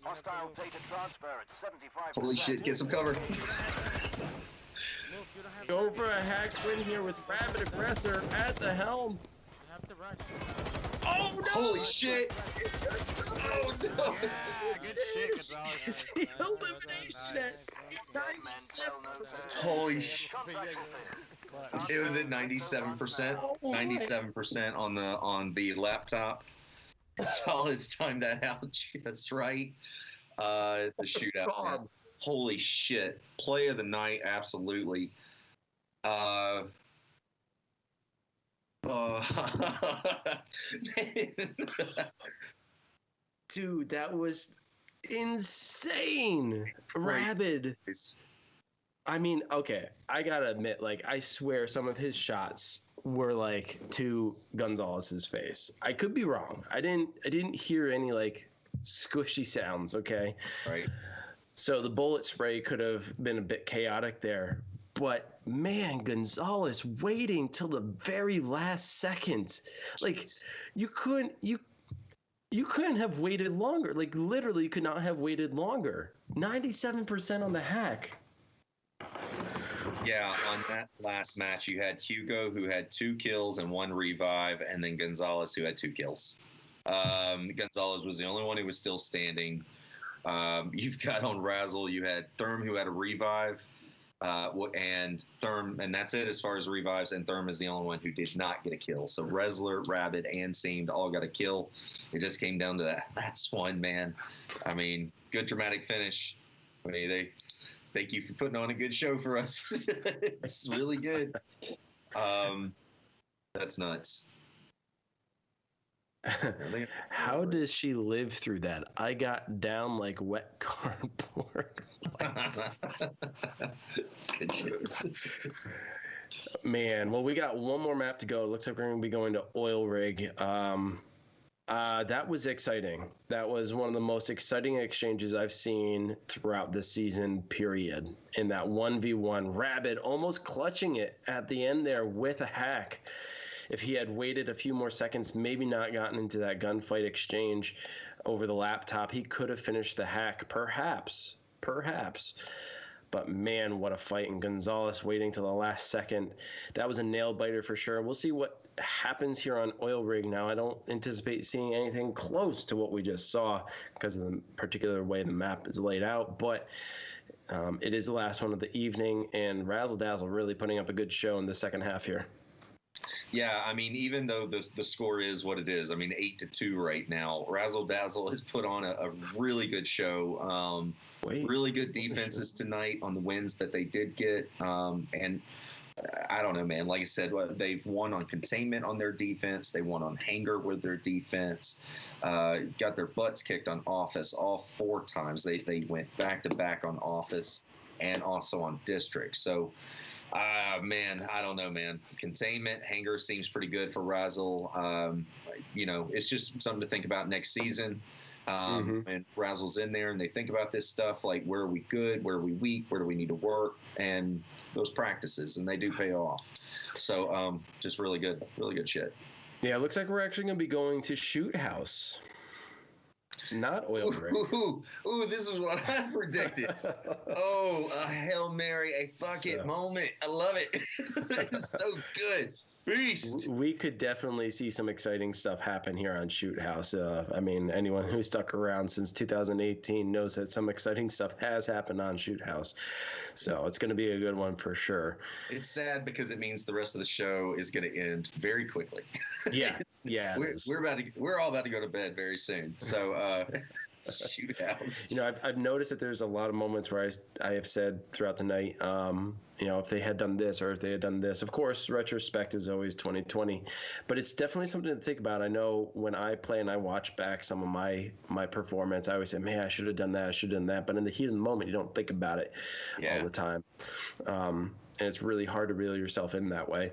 Hostile data transfer at 75%. Holy shit, get some cover. Go for a hack win here with Rabbit Aggressor at the helm. Oh no! Holy shit. Oh no. Good shit, Gonzalez. Elimination at 97%. Holy shit. It was at 97%. 97% on the laptop. Gonzalez timed that out just right. The shootout. Man. Holy shit. Play of the night, absolutely. Dude, that was insane. Rabid. I mean, okay, I gotta admit, like, I swear some of his shots were like to Gonzalez's face. I could be wrong. I didn't hear any like squishy sounds. Okay, Right. so the bullet spray could have been a bit chaotic there. But man, Gonzalez waiting till the very last second. Like you couldn't have waited longer. Like literally, you could not have waited longer. 97% on the hack. Yeah, on that last match, you had Hugo, who had 2 kills and 1 revive, and then Gonzalez, who had 2 kills. Gonzalez was the only one who was still standing. You've got on Razzle, you had Therm, who had a revive, and Therm, and that's it as far as revives, and Therm is the only one who did not get a kill. So Wrestler, Rabbit, and Seamed all got a kill. It just came down to that. That's one, man. I mean, good dramatic finish. I mean, thank you for putting on a good show for us. It's really good. That's nuts. How does she live through that? I got down like wet cardboard. It's good shit. Man, well, we got one more map to go. It looks like we're going to be going to Oil Rig. That was exciting. That was one of the most exciting exchanges I've seen throughout the season, period. In that 1v1, Rabbit almost clutching it at the end there with a hack. If he had waited a few more seconds, maybe not gotten into that gunfight exchange over the laptop, he could have finished the hack, perhaps. But man, what a fight. And Gonzalez waiting till the last second. That was a nail biter for sure. We'll see what happens here on Oil Rig now. I don't anticipate seeing anything close to what we just saw because of the particular way the map is laid out. But it is the last one of the evening, and Razzle Dazzle really putting up a good show in the second half here. Yeah, I mean, even though the score is what it is, I mean, 8-2 right now, Razzle Dazzle has put on a really good show. Really good defenses tonight on the wins that they did get. And I don't know, man. Like I said, they've won on containment on their defense. They won on hangar with their defense. Got their butts kicked on office all 4 times. They went back-to-back on office and also on district. So, man, I don't know, man. Containment, hangar seems pretty good for Razzle. You know, it's just something to think about next season. And Razzle's in there and they think about this stuff like, where are we good, where are we weak, where do we need to work, and those practices, and they do pay off. So just really good shit. Yeah, it looks like we're actually going to be going to Shoot House, not Oil Rig. Ooh, this is what I predicted. A Hail Mary, a fuck it moment. I love it. It's so good. Beast. We could definitely see some exciting stuff happen here on Shoot House. I mean, anyone who's stuck around since 2018 knows that some exciting stuff has happened on Shoot House. So it's going to be a good one for sure. It's sad because it means the rest of the show is going to end very quickly. Yeah, yeah. We're all about to go to bed very soon. So Shoot House. You know, I've noticed that there's a lot of moments where I have said throughout the night, you know, if they had done this or if they had done this. Of course, retrospect is always 2020, but it's definitely something to think about. I know when I play and I watch back some of my performance, I always say, man, I should have done that, I should have done that. But in the heat of the moment, you don't think about it all the time. And it's really hard to reel yourself in that way.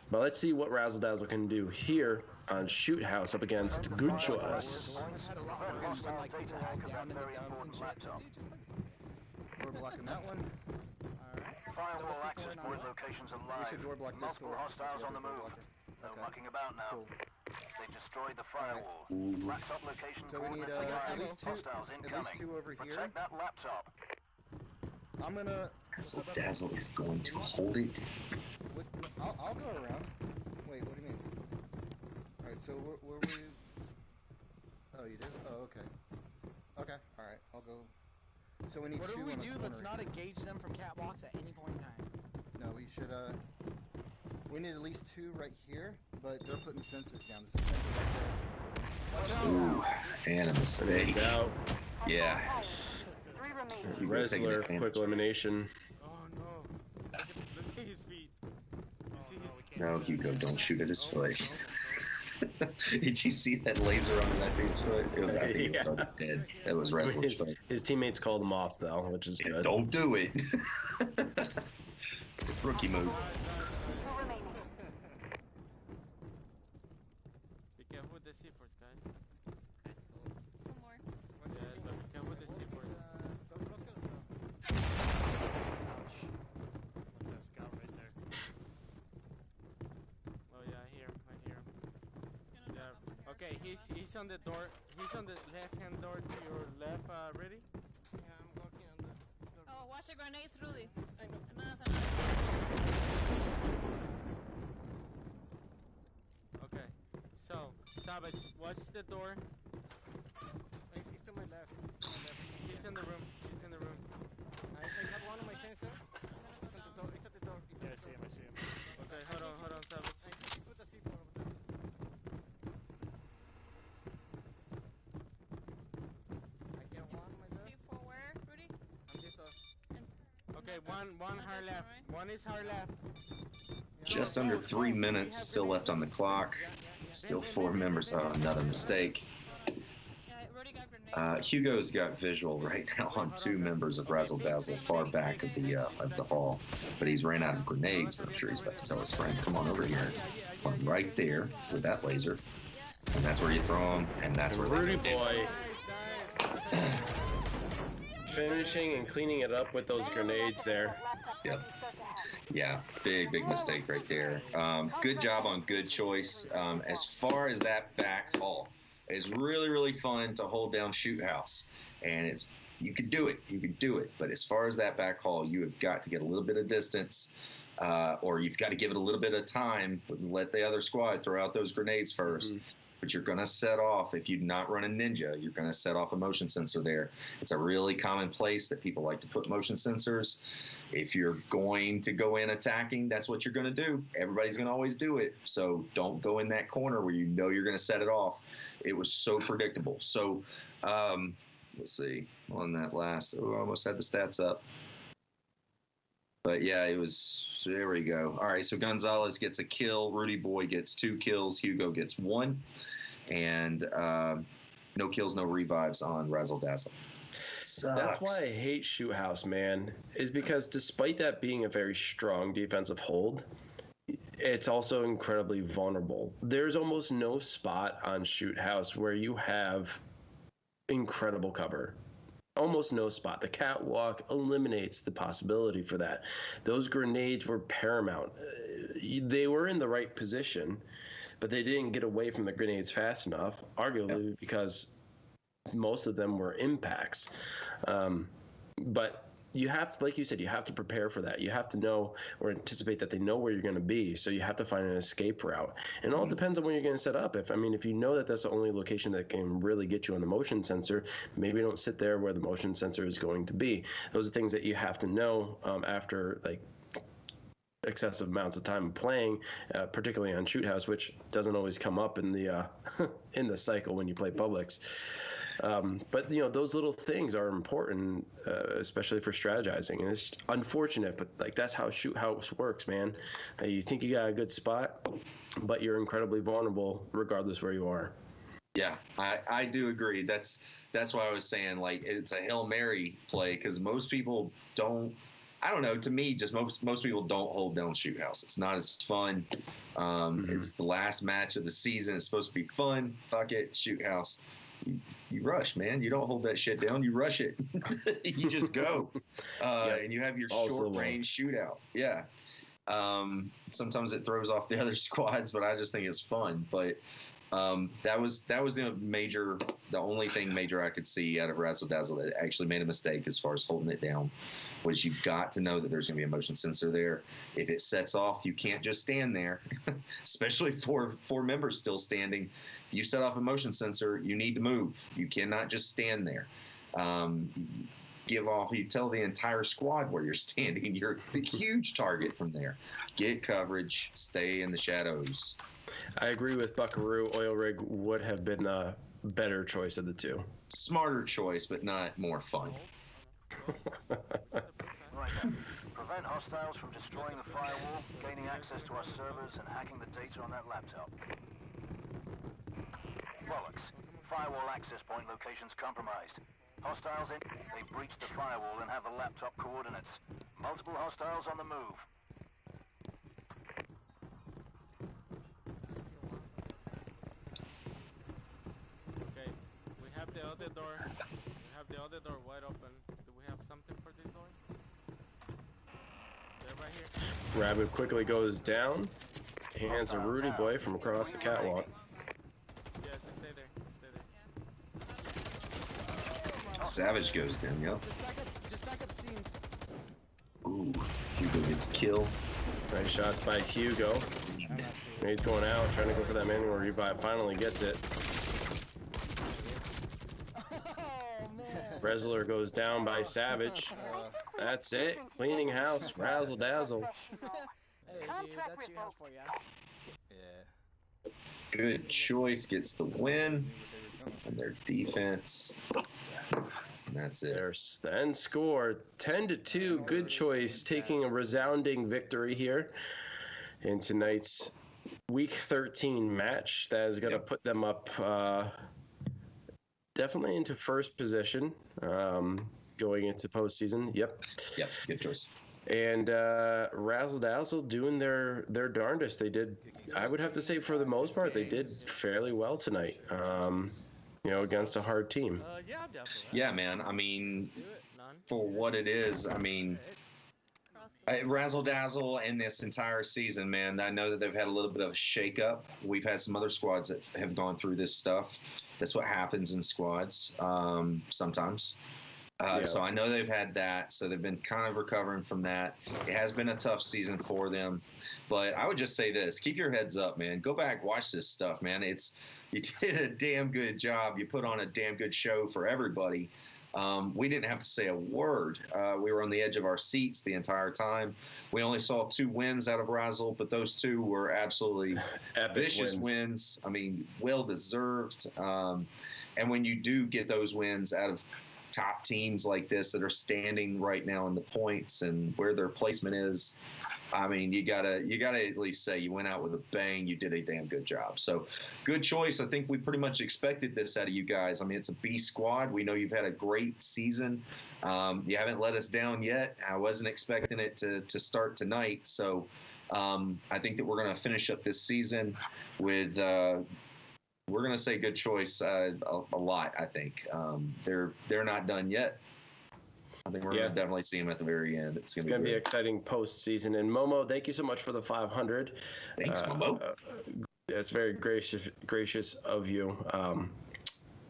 But let's see what Razzle Dazzle can do here on Shoot House up against Good Choice. We're blocking that one. Firewall access point locations are live. Multiple hostiles on the move. No mucking about now. They destroyed the firewall. Laptop location coordinates are live. Hostiles incoming. Protect that laptop. I'm gonna. Razzle Dazzle is going to hold it. I'll go around. Wait, what do you mean? Alright, so where were you? Oh, you did? Oh, okay. Okay, alright, I'll go. So we need what two. What do we do? Let's not engage them from catwalks at any point in time. No, we should, we need at least 2 right here, but they're putting sensors down. There's a sensor right there. Ooh, and a mistake. It's out. Yeah. 3 remaining. Wrestler, quick elimination. Oh no. Look at his feet. You see his No, Hugo, don't shoot at his foot. Did you see that laser under that dude's foot? It was, I think it was already dead. That was Razzle's foot. His teammates called him off, though, which is good. Don't do it. It's a rookie move. Be careful with the C4s, guys. Two more. Yeah, but be careful with the C4s. Ouch. Must have scout right there. Oh yeah, I hear him. Yeah. Okay, he's on the door. He's on the left-hand door to your left. Ready? Yeah, I'm working on the door. Oh, watch the grenades, Rudy. I know. Okay. So, Savage, watch the door. He's to my left. He's in the room. I have one on my sensor. He's at the door. Yeah, I see him. Okay, hold on, Savage. I put the C4 over there. I get one on my left. C4 where, Rudy? I'm this off. Okay, one hard left. One is hard left. Just under 3 minutes still left on the clock. Still 4 members. Oh, another mistake. Yeah, Rudy got grenades. Hugo's got visual right now on 2 members of Razzle Dazzle far back of the hall, but he's ran out of grenades. But I'm sure he's about to tell his friend, "Come on over here." One right there with that laser, and that's where you throw them, and that's where Rudy boy finishing and cleaning it up with those grenades there. Yep. Yeah, big mistake right there. Good job on good choice. As far as that back hall, it's really fun to hold down shoot house, and you can do it. But as far as that back hall, you have got to get a little bit of distance, or you've got to give it a little bit of time. Let the other squad throw out those grenades first. Mm-hmm. But you're going to set off, if you're not running Ninja, you're going to set off a motion sensor there. It's a really common place that people like to put motion sensors. If you're going to go in attacking, that's what you're going to do. Everybody's going to always do it. So don't go in that corner where you know you're going to set it off. It was so predictable. So let's see. On that last, I almost had the stats up. But yeah, it was, there we go. All right, so Gonzalez gets a kill. Rudy Boy gets 2 kills. Hugo gets 1. And no kills, no revives on Razzle Dazzle. Sucks. That's why I hate Shoot House, man, is because despite that being a very strong defensive hold, it's also incredibly vulnerable. There's almost no spot on Shoot House where you have incredible cover. Almost no spot. The catwalk eliminates the possibility for that. Those grenades were paramount. They were in the right position, but they didn't get away from the grenades fast enough, arguably because most of them were impacts. But you have to, like you said, you have to prepare for that. You have to know or anticipate that they know where you're going to be. So you have to find an escape route. And it all depends on when you're going to set up. If you know that that's the only location that can really get you on the motion sensor, maybe don't sit there where the motion sensor is going to be. Those are things that you have to know after excessive amounts of time playing, particularly on Shoot House, which doesn't always come up in the in the cycle when you play Publix. But those little things are important, especially for strategizing. And it's unfortunate, but that's how Shoot House works, man. You think you got a good spot, but you're incredibly vulnerable regardless where you are. Yeah, I do agree. That's why I was saying it's a Hail Mary play, because most people don't. I don't know. To me, just most people don't hold down Shoot House. It's not as fun. It's the last match of the season. It's supposed to be fun. Fuck it, Shoot House. You rush, man. You don't hold that shit down. You rush it. You just go, and you have your short-range shootout. Yeah. Sometimes it throws off the other squads, but I just think it's fun. But that was the only thing major I could see out of Razzle Dazzle that actually made a mistake as far as holding it down. Was you've got to know that there's going to be a motion sensor there. If it sets off, you can't just stand there, especially four members still standing. If you set off a motion sensor, you need to move. You cannot just stand there. You tell the entire squad where you're standing. You're a huge target from there. Get coverage, stay in the shadows. I agree with Buckaroo. Oil Rig would have been the better choice of the two. Smarter choice, but not more fun. Right then. Prevent hostiles from destroying the firewall, gaining access to our servers, and hacking the data on that laptop. Bollocks. Firewall access point locations compromised. Hostiles in. They breached the firewall and have the laptop coordinates. Multiple hostiles on the move. Okay, we have the other door. We have the other door wide open. Do we have something for this door? They're right here. Rabbit quickly goes down. Hands a Rudy boy from across the catwalk. Yes, stay there. Stay there. Savage goes down, yep. Just back up the scenes. Ooh, Hugo gets a kill. Nice shots by Hugo. He's going out, trying to go for that manual revive. Finally gets it. Oh, man. Wrestler goes down by Savage. That's it. Cleaning house. Razzle Dazzle. Hey, dude, that's your house for ya. Yeah. Good choice gets the win. And their defense. And that's it. There's the end score 10-2. Good choice, taking a resounding victory here in tonight's Week 13 match. That is going to put them up definitely into first position going into postseason. Yep, good choice. And Razzle Dazzle doing their darndest. They did, I would have to say, for the most part, they did fairly well tonight. You know, against a hard team. Yeah, definitely. Yeah, man. I mean, for what it is, I mean, Razzle Dazzle in this entire season, man, I know that they've had a little bit of a shakeup. We've had some other squads that have gone through this stuff. That's what happens in squads sometimes. So I know they've had that, so they've been kind of recovering from that. It has been a tough season for them, but I would just say this: keep your heads up, man. Go back, watch this stuff, man. You did a damn good job. You put on a damn good show for everybody. We didn't have to say a word. We were on the edge of our seats the entire time. We only saw 2 wins out of Razzle, but those 2 were absolutely vicious wins. I mean, well-deserved. And when you do get those wins out of top teams like this that are standing right now in the points and where their placement is, I mean, you gotta at least say you went out with a bang. You did a damn good job. So, good choice. I think we pretty much expected this out of you guys. I mean, it's a B squad. We know you've had a great season. You haven't let us down yet. I wasn't expecting it to start tonight. So, I think that we're gonna finish up this season with. We're gonna say good choice a lot. I think they're not done yet. I think we're gonna definitely see them at the very end. It's gonna be exciting postseason. And Momo, thank you so much for the 500. Thanks, Momo. It's very gracious of you.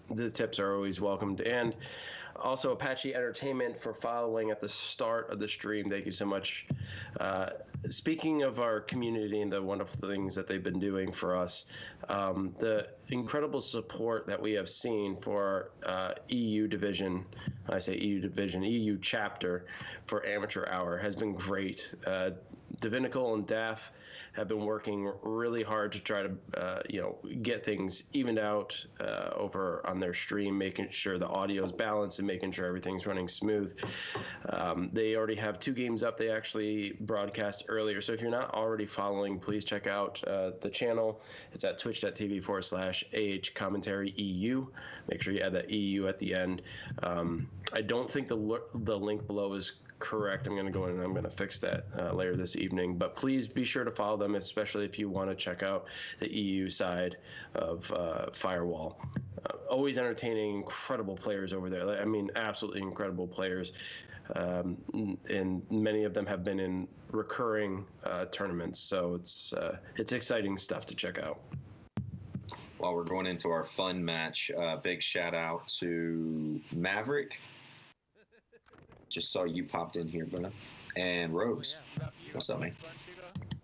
The tips are always welcomed. And also Apache Entertainment for following at the start of the stream. Thank you so much. Speaking of our community and the wonderful things that they've been doing for us, the incredible support that we have seen for EU division, I say EU division, EU chapter for Amateur Hour has been great. Divinical and DAF have been working really hard to try to, get things evened out over on their stream, making sure the audio is balanced and making sure everything's running smooth. They already have 2 games up. They actually broadcast earlier. So if you're not already following, please check out the channel. It's at twitch.tv/AH Commentary EU. Make sure you add that EU at the end. I don't think the link below is correct. I'm going to go in and I'm going to fix that later this evening. But please be sure to follow them, especially if you want to check out the EU side of Firewall. Always entertaining, incredible players over there. I mean, absolutely incredible players. And many of them have been in recurring tournaments. So it's exciting stuff to check out. While we're going into our fun match, big shout out to Maverick. Just saw you popped in here, brother. And Rose. What's up, man?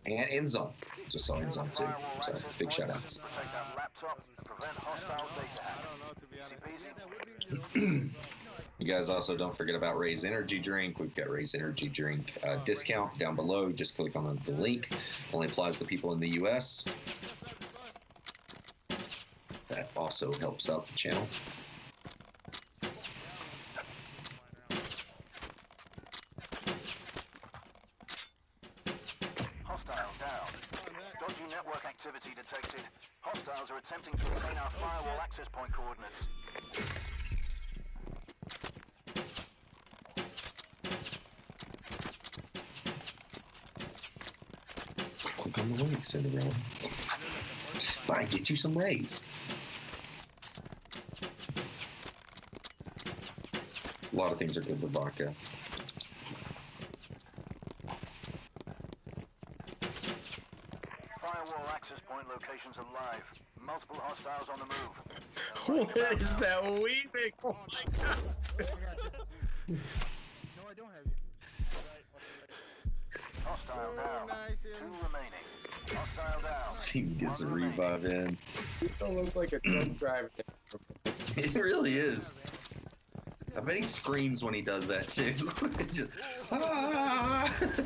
And Endzone. Just saw Endzone too. So big shout outs. You guys also don't forget about Ray's Energy Drink. We've got Ray's Energy Drink discount down below. Just click on the link. Only applies to people in the US. That also helps out the channel. network activity detected. Hostiles are attempting to obtain our firewall access point coordinates. Click on the link, send it around. Fine, get you some rays. A lot of things are good with vodka. Firewall access point locations are live. Multiple hostiles on the move. What is that weaving? Oh my god. No, I don't have you. Hostile down. Nice, 2 remaining. Hostile down. Team gets a revive in. It don't look like a drunk driver. It really is. I bet he screams when he does that too. It's just, ah! That's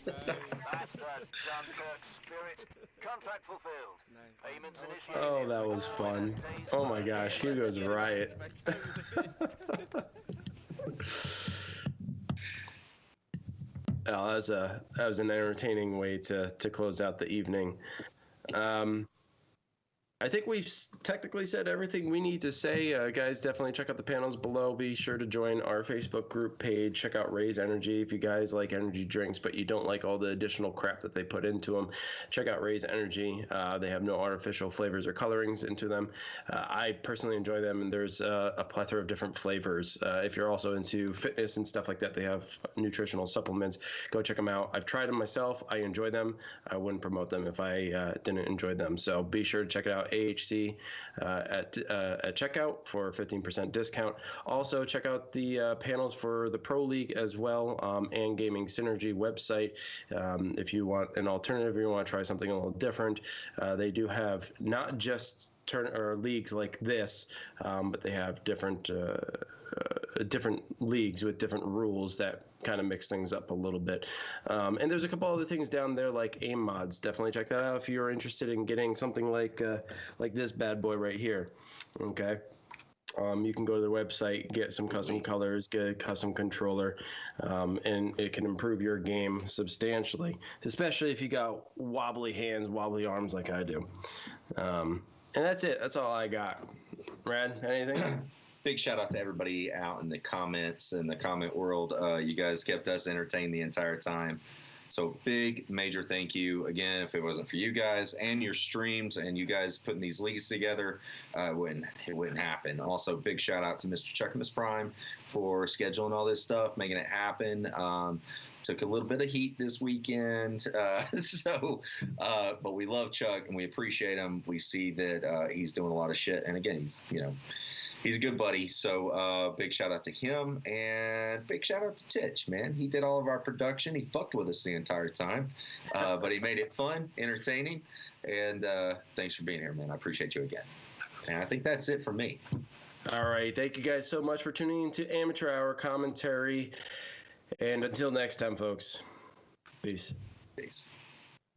the Dunkirk spirit. Contract fulfilled. Payments initiated. Oh, that was fun. Oh my gosh, Hugo's riot. Oh, that was an entertaining way to close out the evening. I think we've technically said everything we need to say. Guys, definitely check out the panels below. Be sure to join our Facebook group page. Check out Raise Energy if you guys like energy drinks, but you don't like all the additional crap that they put into them. Check out Raise Energy. They have no artificial flavors or colorings into them. I personally enjoy them, and there's a plethora of different flavors. If you're also into fitness and stuff like that, they have nutritional supplements. Go check them out. I've tried them myself. I enjoy them. I wouldn't promote them if I didn't enjoy them. So be sure to check it out. AHC at checkout for 15% discount. Also, check out the panels for the Pro League as well, and Gaming Synergy website. If you want an alternative, you want to try something a little different, they do have not just leagues like this, but they have different leagues with different rules that kind of mix things up a little bit. And there's a couple other things down there like aim mods. Definitely check that out if you're interested in getting something like this bad boy right here. Okay. You can go to their website, get some custom colors, get a custom controller, and it can improve your game substantially, especially if you got wobbly hands, wobbly arms like I do. And that's it. That's all I got. Rad, anything? Big shout out to everybody out in the comments and the comment world. You guys kept us entertained the entire time. So big, major thank you. Again, if it wasn't for you guys and your streams and you guys putting these leagues together, it wouldn't happen. Also, big shout out to Mr. Chuck and Miss Prime for scheduling all this stuff, making it happen. Took a little bit of heat this weekend. But we love Chuck and we appreciate him. We see that he's doing a lot of shit. And again, he's a good buddy. So big shout out to him and big shout out to Titch, man. He did all of our production. He fucked with us the entire time, but he made it fun, entertaining. And thanks for being here, man. I appreciate you again. And I think that's it for me. All right. Thank you guys so much for tuning into Amateur Hour Commentary. And until next time, folks, peace. Peace.